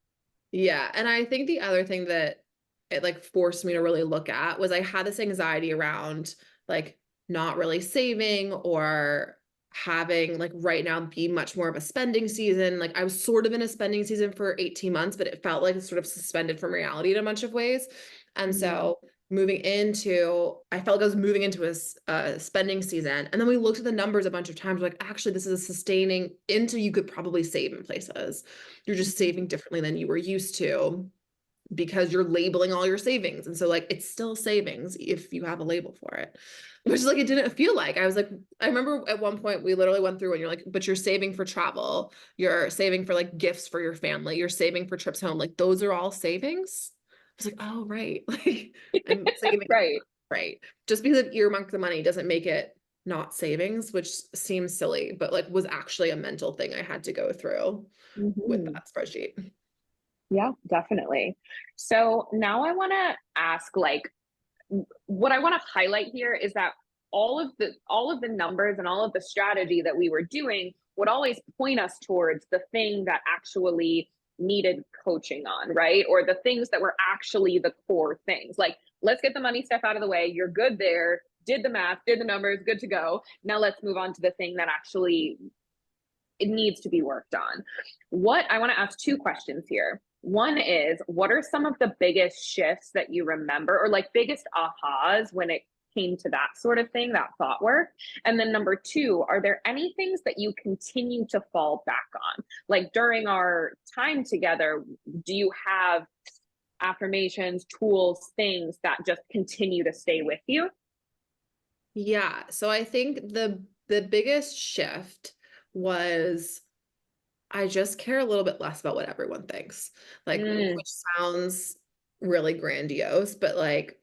Yeah. And I think the other thing that it like forced me to really look at was I had this anxiety around like not really saving, or having like right now be much more of a spending season. Like I was sort of in a spending season for 18 months, but it felt like it's sort of suspended from reality in a bunch of ways. And so I felt like I was moving into a spending season. And then we looked at the numbers a bunch of times, like, actually, this is a sustaining into, you could probably save in places. You're just saving differently than you were used to because you're labeling all your savings. And so like, it's still savings if you have a label for it, which is like, it didn't feel like. I was like, I remember at one point we literally went through and you're like, but you're saving for travel. You're saving for like gifts for your family. You're saving for trips home. Like those are all savings. I was like, oh, right. Like I'm saving. Right. Right. Just because I've earmarked the money doesn't make it not savings, which seems silly, but like was actually a mental thing I had to go through with that spreadsheet. Yeah, definitely. So now I want to ask, like, what I want to highlight here is that all of the numbers and all of the strategy that we were doing would always point us towards the thing that actually needed coaching on, right? Or the things that were actually the core things. Like, let's get the money stuff out of the way. You're good there. Did the math, did the numbers, good to go. Now let's move on to the thing that actually it needs to be worked on. I want to ask two questions here. One is, what are some of the biggest shifts that you remember, or like biggest ahas when it came to that sort of thing, that thought work? And then number two, are there any things that you continue to fall back on? Like during our time together, do you have affirmations, tools, things that just continue to stay with you? Yeah. So I think the biggest shift was I just care a little bit less about what everyone thinks. Like, which sounds really grandiose, but like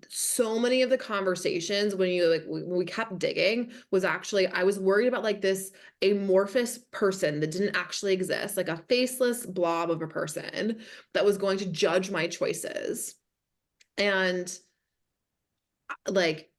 so many of the conversations when we kept digging was actually, I was worried about like this amorphous person that didn't actually exist, like a faceless blob of a person that was going to judge my choices. And like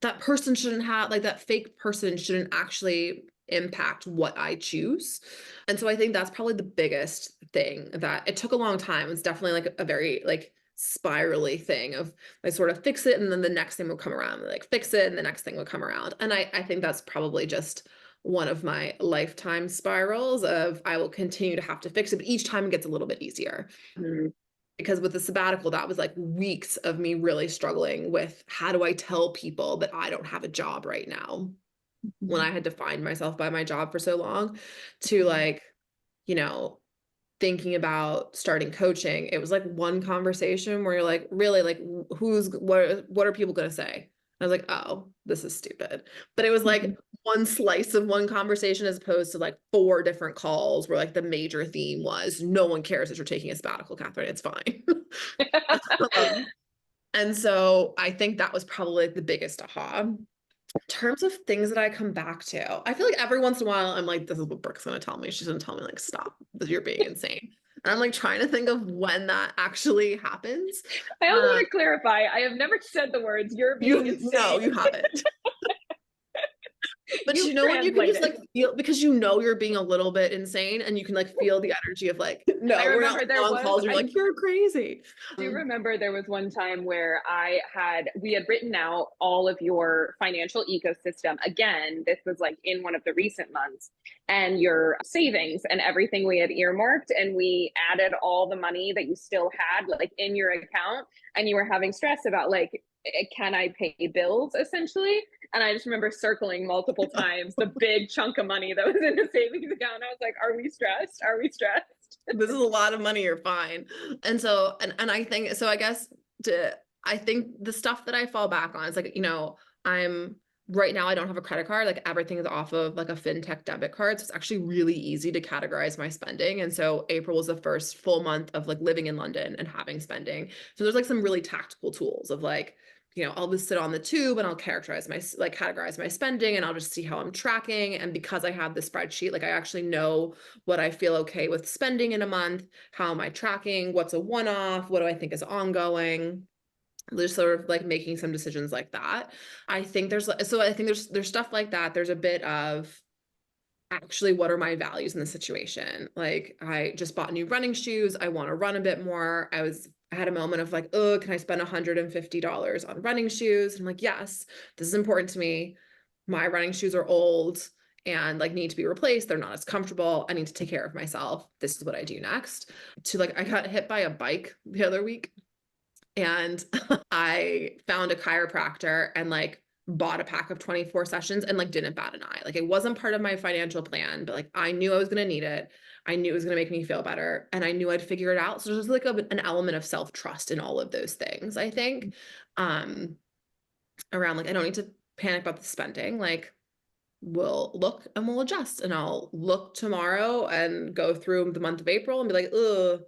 that person shouldn't have, like that fake person shouldn't actually impact what I choose. And so I think that's probably the biggest thing that it took a long time. It's definitely like a very like spirally thing of I sort of fix it and then the next thing will come around, like fix it and the next thing will come around. And I think that's probably just one of my lifetime spirals of I will continue to have to fix it, but each time it gets a little bit easier. Because with the sabbatical, that was like weeks of me really struggling with how do I tell people that I don't have a job right now when I had defined myself by my job for so long, to like, thinking about starting coaching. It was like one conversation where you're like, really, like what are people going to say? I was like, oh, this is stupid. But it was like one slice of one conversation as opposed to like 4 different calls where like the major theme was no one cares that you're taking a sabbatical, Catherine. It's fine. And so I think that was probably like the biggest aha. In terms of things that I come back to, I feel like every once in a while I'm like, this is what Brooke's going to tell me. She's going to tell me like, stop, you're being insane. And I'm like trying to think of when that actually happens. I also want to clarify, I have never said the words, "You're being insane." No, you haven't. But You you know when you can just translated. like feel, because you know you're being a little bit insane and you can like feel the energy of like, no, I we're not remember there on was, calls. You're I like, you're crazy. do remember there was one time where we had written out all of your financial ecosystem. Again, this was like in one of the recent months, and your savings and everything we had earmarked, and we added all the money that you still had like in your account, and you were having stress about like, can I pay bills essentially? And I just remember circling multiple times the big chunk of money that was in the savings account. I was like, are we stressed? Are we stressed? This is a lot of money, you're fine. And so, and I think, so I guess I think the stuff that I fall back on is like, you know, right now I don't have a credit card, like everything is off of like a fintech debit card. So it's actually really easy to categorize my spending. And so April was the first full month of like living in London and having spending. So there's like some really tactical tools of like, you know, I'll just sit on the tube and I'll categorize my spending, and I'll just see how I'm tracking. And because I have the spreadsheet, like I actually know what I feel okay with spending in a month. How am I tracking? What's a one-off? What do I think is ongoing? Just sort of like making some decisions like that. I think there's stuff like that. There's a bit of actually what are my values in the situation. Like I just bought new running shoes. I want to run a bit more. I had a moment of like, oh, can I spend $150 on running shoes? And I'm like, yes, this is important to me. My running shoes are old and like need to be replaced. They're not as comfortable. I need to take care of myself. This is what I do next. I got hit by a bike the other week, and I found a chiropractor and like bought a pack of 24 sessions and like didn't bat an eye. Like it wasn't part of my financial plan, but like I knew I was going to need it. I knew it was going to make me feel better, and I knew I'd figure it out. So there's like an element of self-trust in all of those things, I think, around like, I don't need to panic about the spending. Like we'll look and we'll adjust, and I'll look tomorrow and go through the month of April and be like, ugh,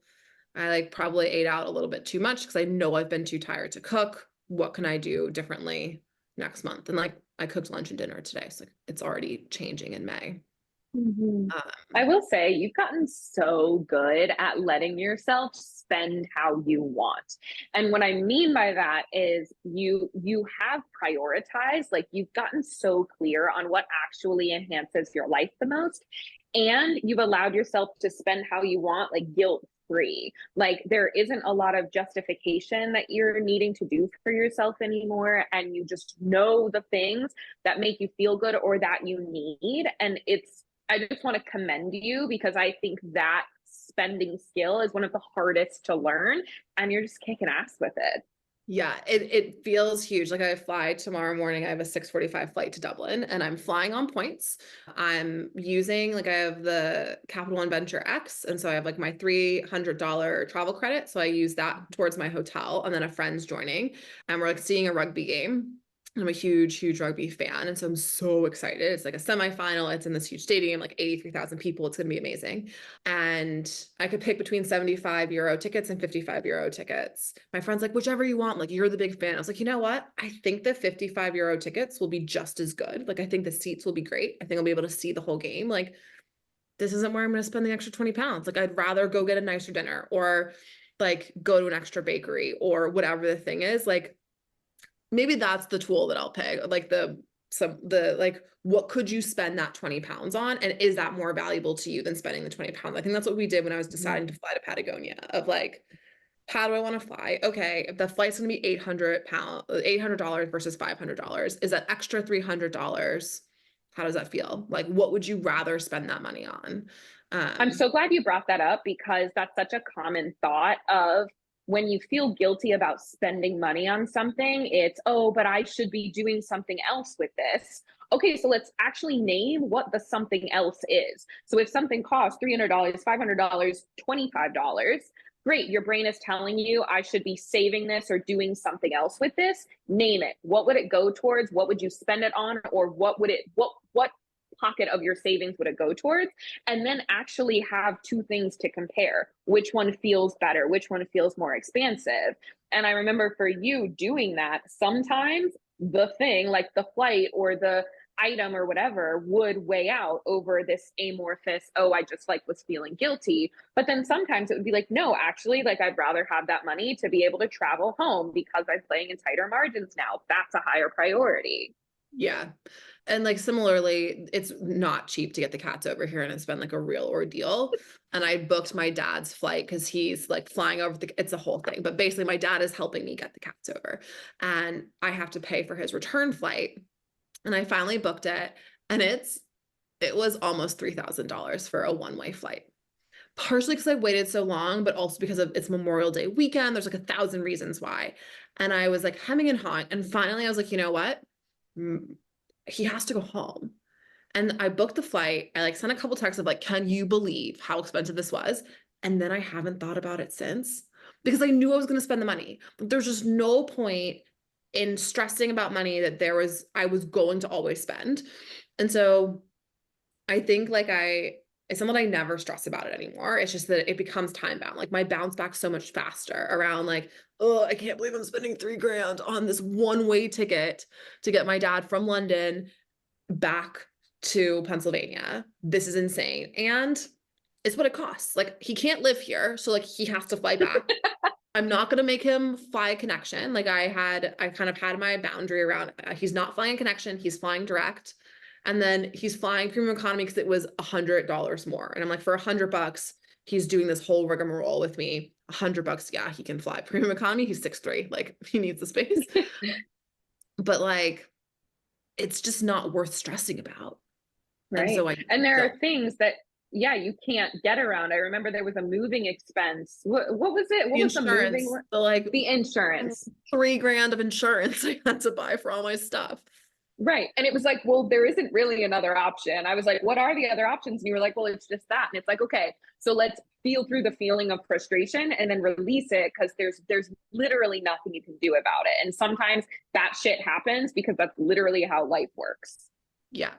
I like probably ate out a little bit too much because I know I've been too tired to cook. What can I do differently next month? And like I cooked lunch and dinner today, so it's already changing in May. I will say you've gotten so good at letting yourself spend how you want. And what I mean by that is you have prioritized, like you've gotten so clear on what actually enhances your life the most. And you've allowed yourself to spend how you want, like guilt free. Like there isn't a lot of justification that you're needing to do for yourself anymore. And you just know the things that make you feel good or that you need. And I just want to commend you, because I think that spending skill is one of the hardest to learn, and you're just kicking ass with it. Yeah, it feels huge. Like I fly tomorrow morning. I have a 6:45 flight to Dublin, and I'm flying on points. I'm using, like I have the Capital One Venture X, and so I have like my $300 travel credit. So I use that towards my hotel, and then a friend's joining, and we're like seeing a rugby game. I'm a huge, huge rugby fan. And so I'm so excited. It's like a semifinal. It's in this huge stadium, like 83,000 people. It's going to be amazing. And I could pick between €75 tickets and €55 tickets. My friend's like, whichever you want, like you're the big fan. I was like, you know what? I think the €55 tickets will be just as good. Like I think the seats will be great. I think I'll be able to see the whole game. Like this isn't where I'm going to spend the extra 20 pounds. Like I'd rather go get a nicer dinner or like go to an extra bakery or whatever the thing is. Like maybe that's the tool that I'll pick, like like, what could you spend that 20 pounds on? And is that more valuable to you than spending the 20 pounds? I think that's what we did when I was deciding to fly to Patagonia, of like, how do I want to fly? Okay, if the flight's going to be $800 versus $500, is that extra $300? How does that feel? Like, what would you rather spend that money on? I'm so glad you brought that up, because that's such a common thought of, when you feel guilty about spending money on something, it's, oh, but I should be doing something else with this. Okay, so let's actually name what the something else is. So if something costs $300, $500, $25, great, your brain is telling you I should be saving this or doing something else with this. Name it. What would it go towards? What would you spend it on? Or what pocket of your savings would it go towards? And then actually have two things to compare. Which one feels better? Which one feels more expansive? And I remember for you doing that, sometimes the thing like the flight or item or whatever would weigh out over this amorphous, oh, I just like was feeling guilty. But then sometimes it would be like, no, actually, like I'd rather have that money to be able to travel home because I'm playing in tighter margins now. That's a higher priority. Yeah. And like similarly, it's not cheap to get the cats over here, and it's been like a real ordeal. And I booked my dad's flight because he's like flying over it's a whole thing. But basically my dad is helping me get the cats over, and I have to pay for his return flight. And I finally booked it, and it was almost $3,000 for a one-way flight. Partially because I waited so long, but also because of it's Memorial Day weekend. There's like 1,000 reasons why. And I was like hemming and hawing. And finally I was like, you know what? He has to go home. And I booked the flight. I like sent a couple texts of like, can you believe how expensive this was? And then I haven't thought about it since, because I knew I was going to spend the money. There's just no point in stressing about money that I was going to always spend. And so I think like it's not that I never stress about it anymore. It's just that it becomes time bound. Like my bounce back so much faster around like, oh, I can't believe I'm spending $3,000 on this one-way ticket to get my dad from London back to Pennsylvania. This is insane. And it's what it costs. Like he can't live here. So like he has to fly back. I'm not going to make him fly a connection. Like I kind of had my boundary around, he's not flying a connection. He's flying direct. And then he's flying premium economy because it was $100 more. And I'm like, for $100, he's doing this whole rigmarole with me. $100, yeah, he can fly premium economy. He's 6'3", like he needs the space. But like, it's just not worth stressing about. Right. And so and there are things that, yeah, you can't get around. I remember there was a moving expense. What was it? What was the moving? So like the insurance. $3,000 of insurance I had to buy for all my stuff. Right. And it was like, well, there isn't really another option. I was like, what are the other options? And you were like, well, it's just that. And it's like, okay, so let's feel through the feeling of frustration and then release it, because there's literally nothing you can do about it. And sometimes that shit happens because that's literally how life works. Yeah.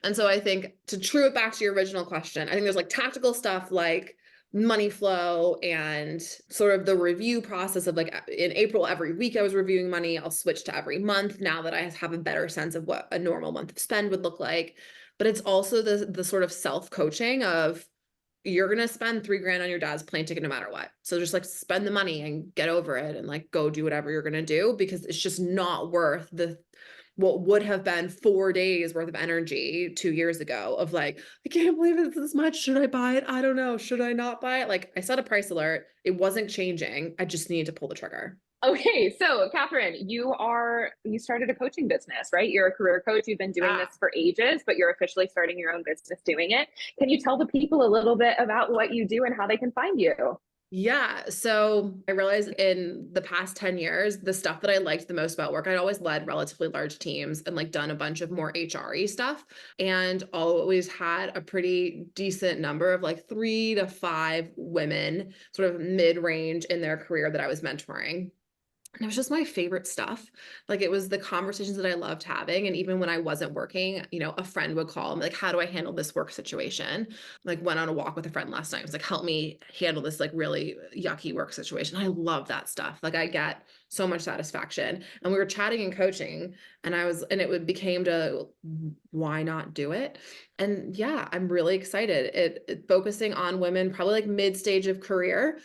And so I think to true it back to your original question, I think there's like tactical stuff like money flow and sort of the review process of like in April, every week I was reviewing money. I'll switch to every month now that I have a better sense of what a normal month of spend would look like. But it's also the sort of self-coaching of you're going to spend $3,000 on your dad's plane ticket no matter what. So just like spend the money and get over it and like go do whatever you're going to do, because it's just not worth what would have been 4 days worth of energy 2 years ago of like, I can't believe it's this much. Should I buy it? I don't know. Should I not buy it? Like I set a price alert. It wasn't changing. I just needed to pull the trigger. Okay. So Catherine, you started a coaching business, right? You're a career coach. You've been doing this for ages, but you're officially starting your own business doing it. Can you tell the people a little bit about what you do and how they can find you? Yeah. So I realized in the past 10 years, the stuff that I liked the most about work, I'd always led relatively large teams and like done a bunch of more HR-y stuff, and always had a pretty decent number of like 3 to 5 women sort of mid-range in their career that I was mentoring. And it was just my favorite stuff. Like it was the conversations that I loved having. And even when I wasn't working, a friend would call me like, how do I handle this work situation? Like went on a walk with a friend last night. It was like, help me handle this like really yucky work situation. I love that stuff. Like I get so much satisfaction. And we were chatting and coaching, and it became to why not do it? And yeah, I'm really excited. It focusing on women, probably like mid-stage of career,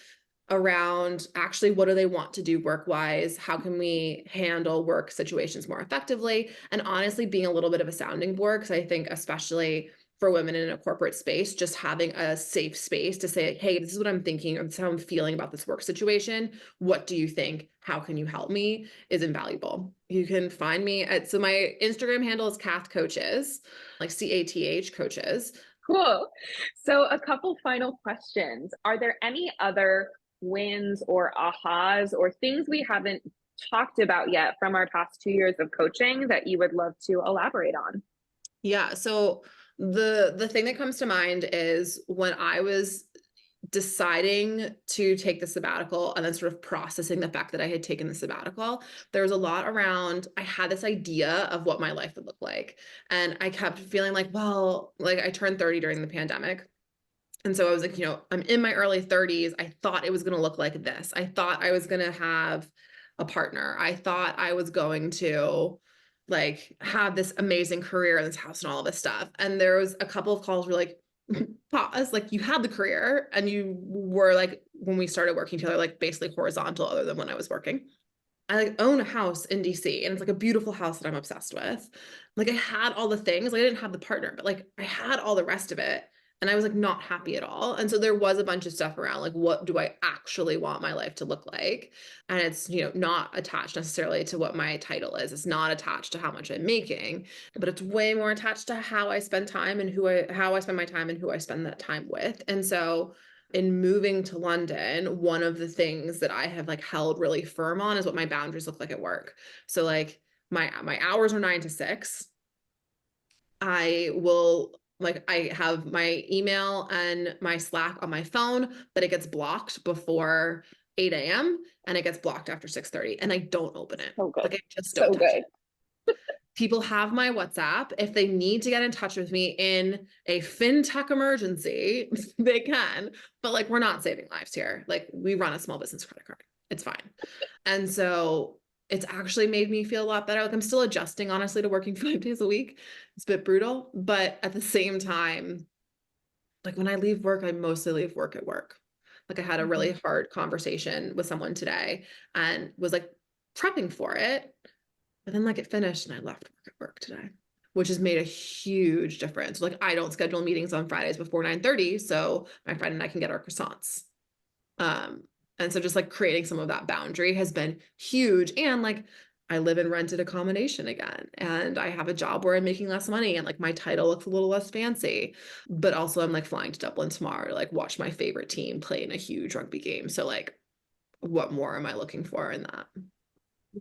around actually what do they want to do work-wise? How can we handle work situations more effectively? And honestly, being a little bit of a sounding board, because I think especially for women in a corporate space, just having a safe space to say, hey, this is what I'm thinking, or this is how I'm feeling about this work situation. What do you think? How can you help me? Is invaluable. You can find me so my Instagram handle is Cath Coaches, like CATH Coaches. Cool. So a couple final questions. Are there any other wins or ahas or things we haven't talked about yet from our past 2 years of coaching that you would love to elaborate on? Yeah. So the thing that comes to mind is when I was deciding to take the sabbatical and then sort of processing the fact that I had taken the sabbatical, there was a lot around, I had this idea of what my life would look like. And I kept feeling like, well, like I turned 30 during the pandemic. And so I was like, I'm in my early 30s. I thought it was going to look like this. I thought I was going to have a partner. I thought I was going to like had this amazing career in this house and all of this stuff. And there was a couple of calls where like, pause, like you had the career and you were like, when we started working together, like basically horizontal other than when I was working. I like own a house in DC and it's like a beautiful house that I'm obsessed with. Like I had all the things, like I didn't have the partner, but like I had all the rest of it and I was like not happy at all. And so there was a bunch of stuff around like, what do I actually want my life to look like? And it's, you know, not attached necessarily to what my title is. It's not attached to how much I'm making, but it's way more attached to how I spend time and how I spend my time and who I spend that time with. And so in moving to London, one of the things that I have like held really firm on is what my boundaries look like at work. So like my hours are 9 to 6. I will like I have my email and my Slack on my phone, but it gets blocked before 8 a.m. and it gets blocked after 6:30 and I don't open it. So good. Like I just don't So touch good. it. People have my WhatsApp. If they need to get in touch with me in a fintech emergency, they can. But like, we're not saving lives here. Like we run a small business credit card. It's fine. And so it's actually made me feel a lot better. Like I'm still adjusting, honestly, to working 5 days a week. It's a bit brutal, but at the same time, like when I leave work, I mostly leave work at work. Like I had a really hard conversation with someone today and was like prepping for it. But then like it finished and I left work at work today, which has made a huge difference. Like I don't schedule meetings on Fridays before 9:30. So my friend and I can get our croissants. And so just like creating some of that boundary has been huge. And like I live in rented accommodation again, and I have a job where I'm making less money and like my title looks a little less fancy, but also I'm like flying to Dublin tomorrow to like watch my favorite team play in a huge rugby game. So like, what more am I looking for in that?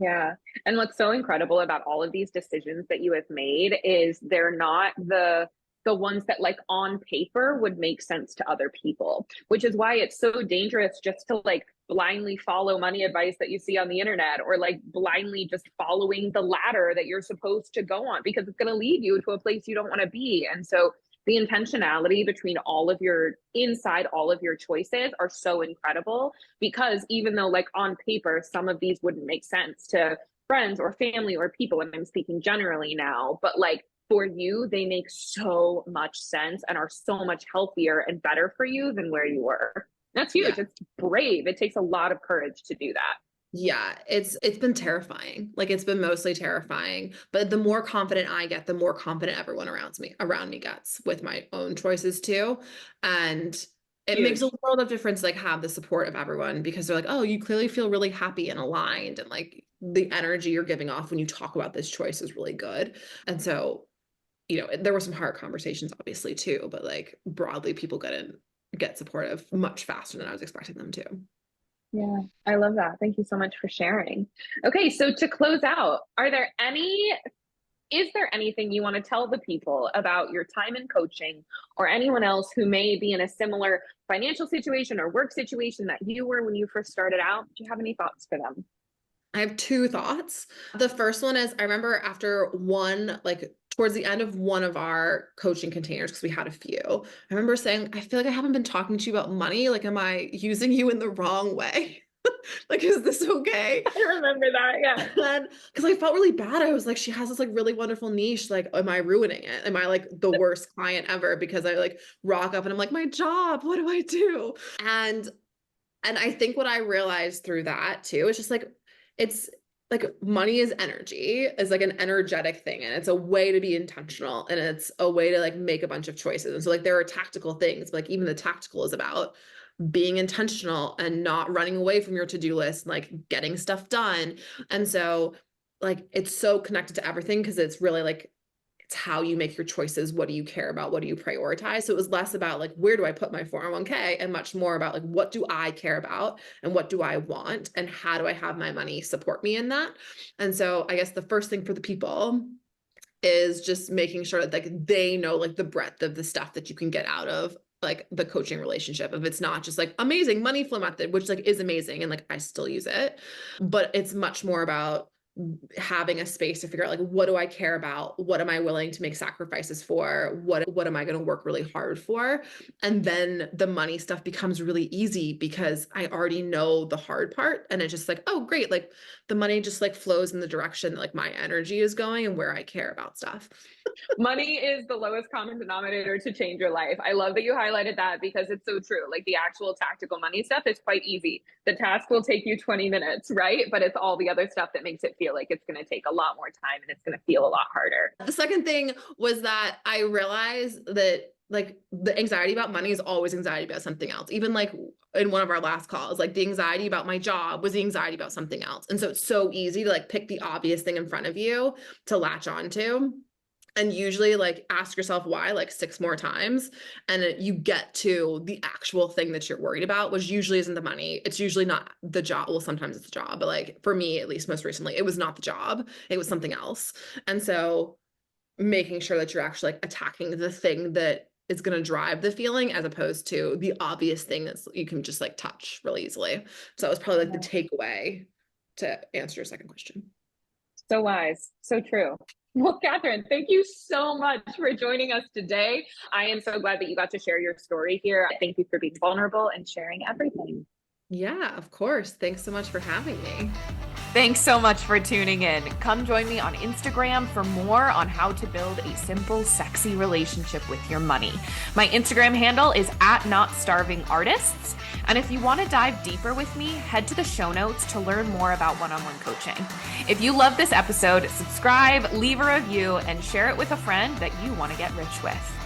Yeah. And what's so incredible about all of these decisions that you have made is they're not the ones that like on paper would make sense to other people, which is why it's so dangerous just to like blindly follow money advice that you see on the internet or like blindly just following the ladder that you're supposed to go on because it's going to lead you to a place you don't want to be. And so the intentionality between all of your inside all of your choices are so incredible because even though like on paper some of these wouldn't make sense to friends or family or people, and I'm speaking generally now, but like for you they make so much sense and are so much healthier and better for you than where you were. That's huge. Yeah. It's brave. It takes a lot of courage to do that. Yeah, it's been terrifying. Like it's been mostly terrifying, but the more confident I get, the more confident everyone around me gets with my own choices too. And it Huge. makes a world of difference, like have the support of everyone because they're like, oh, you clearly feel really happy and aligned. And like the energy you're giving off when you talk about this choice is really good. And so, you know, there were some hard conversations obviously too, but like broadly people get supportive much faster than I was expecting them to. Yeah, I love that. Thank you so much for sharing. Okay, so to close out, is there anything you want to tell the people about your time in coaching or anyone else who may be in a similar financial situation or work situation that you were when you first started out? Do you have any thoughts for them? I have two thoughts. The first one is I remember after like towards the end of one of our coaching containers, because we had a few, I remember saying, I feel like I haven't been talking to you about money. Like, am I using you in the wrong way? Like, is this okay? I remember that. Yeah. And because I felt really bad. I was like, she has this like really wonderful niche. Like, am I ruining it? Am I like the worst client ever? Because I like rock up and I'm like, my job, what do I do? And I think what I realized through that too is just like, it's like money is energy, is like an energetic thing. And it's a way to be intentional and it's a way to like make a bunch of choices. And so like there are tactical things, but like even the tactical is about being intentional and not running away from your to-do list, like getting stuff done. And so like it's so connected to everything because it's really like it's how you make your choices. What do you care about? What do you prioritize? So it was less about like, where do I put my 401k and much more about like, what do I care about and what do I want? And how do I have my money support me in that? And so I guess the first thing for the people is just making sure that like they know like the breadth of the stuff that you can get out of like the coaching relationship. If it's not just like amazing money flow method, which like is amazing and like I still use it, but it's much more about having a space to figure out, like, what do I care about? What am I willing to make sacrifices for? What am I going to work really hard for? And then the money stuff becomes really easy because I already know the hard part. And it's just like, oh, great. Like the money just like flows in the direction that like my energy is going and where I care about stuff. Money is the lowest common denominator to change your life. I love that you highlighted that because it's so true. Like the actual tactical money stuff is quite easy. The task will take you 20 minutes, right? But it's all the other stuff that makes it feel like it's going to take a lot more time and it's going to feel a lot harder. The second thing was that I realized that like the anxiety about money is always anxiety about something else. Even like in one of our last calls, like the anxiety about my job was the anxiety about something else. And so it's so easy to like pick the obvious thing in front of you to latch onto. And usually like ask yourself why like 6 more times. And you get to the actual thing that you're worried about, which usually isn't the money. It's usually not the job. Well, sometimes it's the job, but like for me, at least most recently, it was not the job. It was something else. And so making sure that you're actually like attacking the thing that is going to drive the feeling as opposed to the obvious thing that you can just like touch really easily. So that was probably like the takeaway to answer your second question. So wise, so true. Well, Catherine, thank you so much for joining us today. I am so glad that you got to share your story here. Thank you for being vulnerable and sharing everything. Yeah, of course. Thanks so much for having me. Thanks so much for tuning in. Come join me on Instagram for more on how to build a simple, sexy relationship with your money. My Instagram handle is @NotStarvingArtists. And if you want to dive deeper with me, head to the show notes to learn more about one-on-one coaching. If you love this episode, subscribe, leave a review, and share it with a friend that you want to get rich with.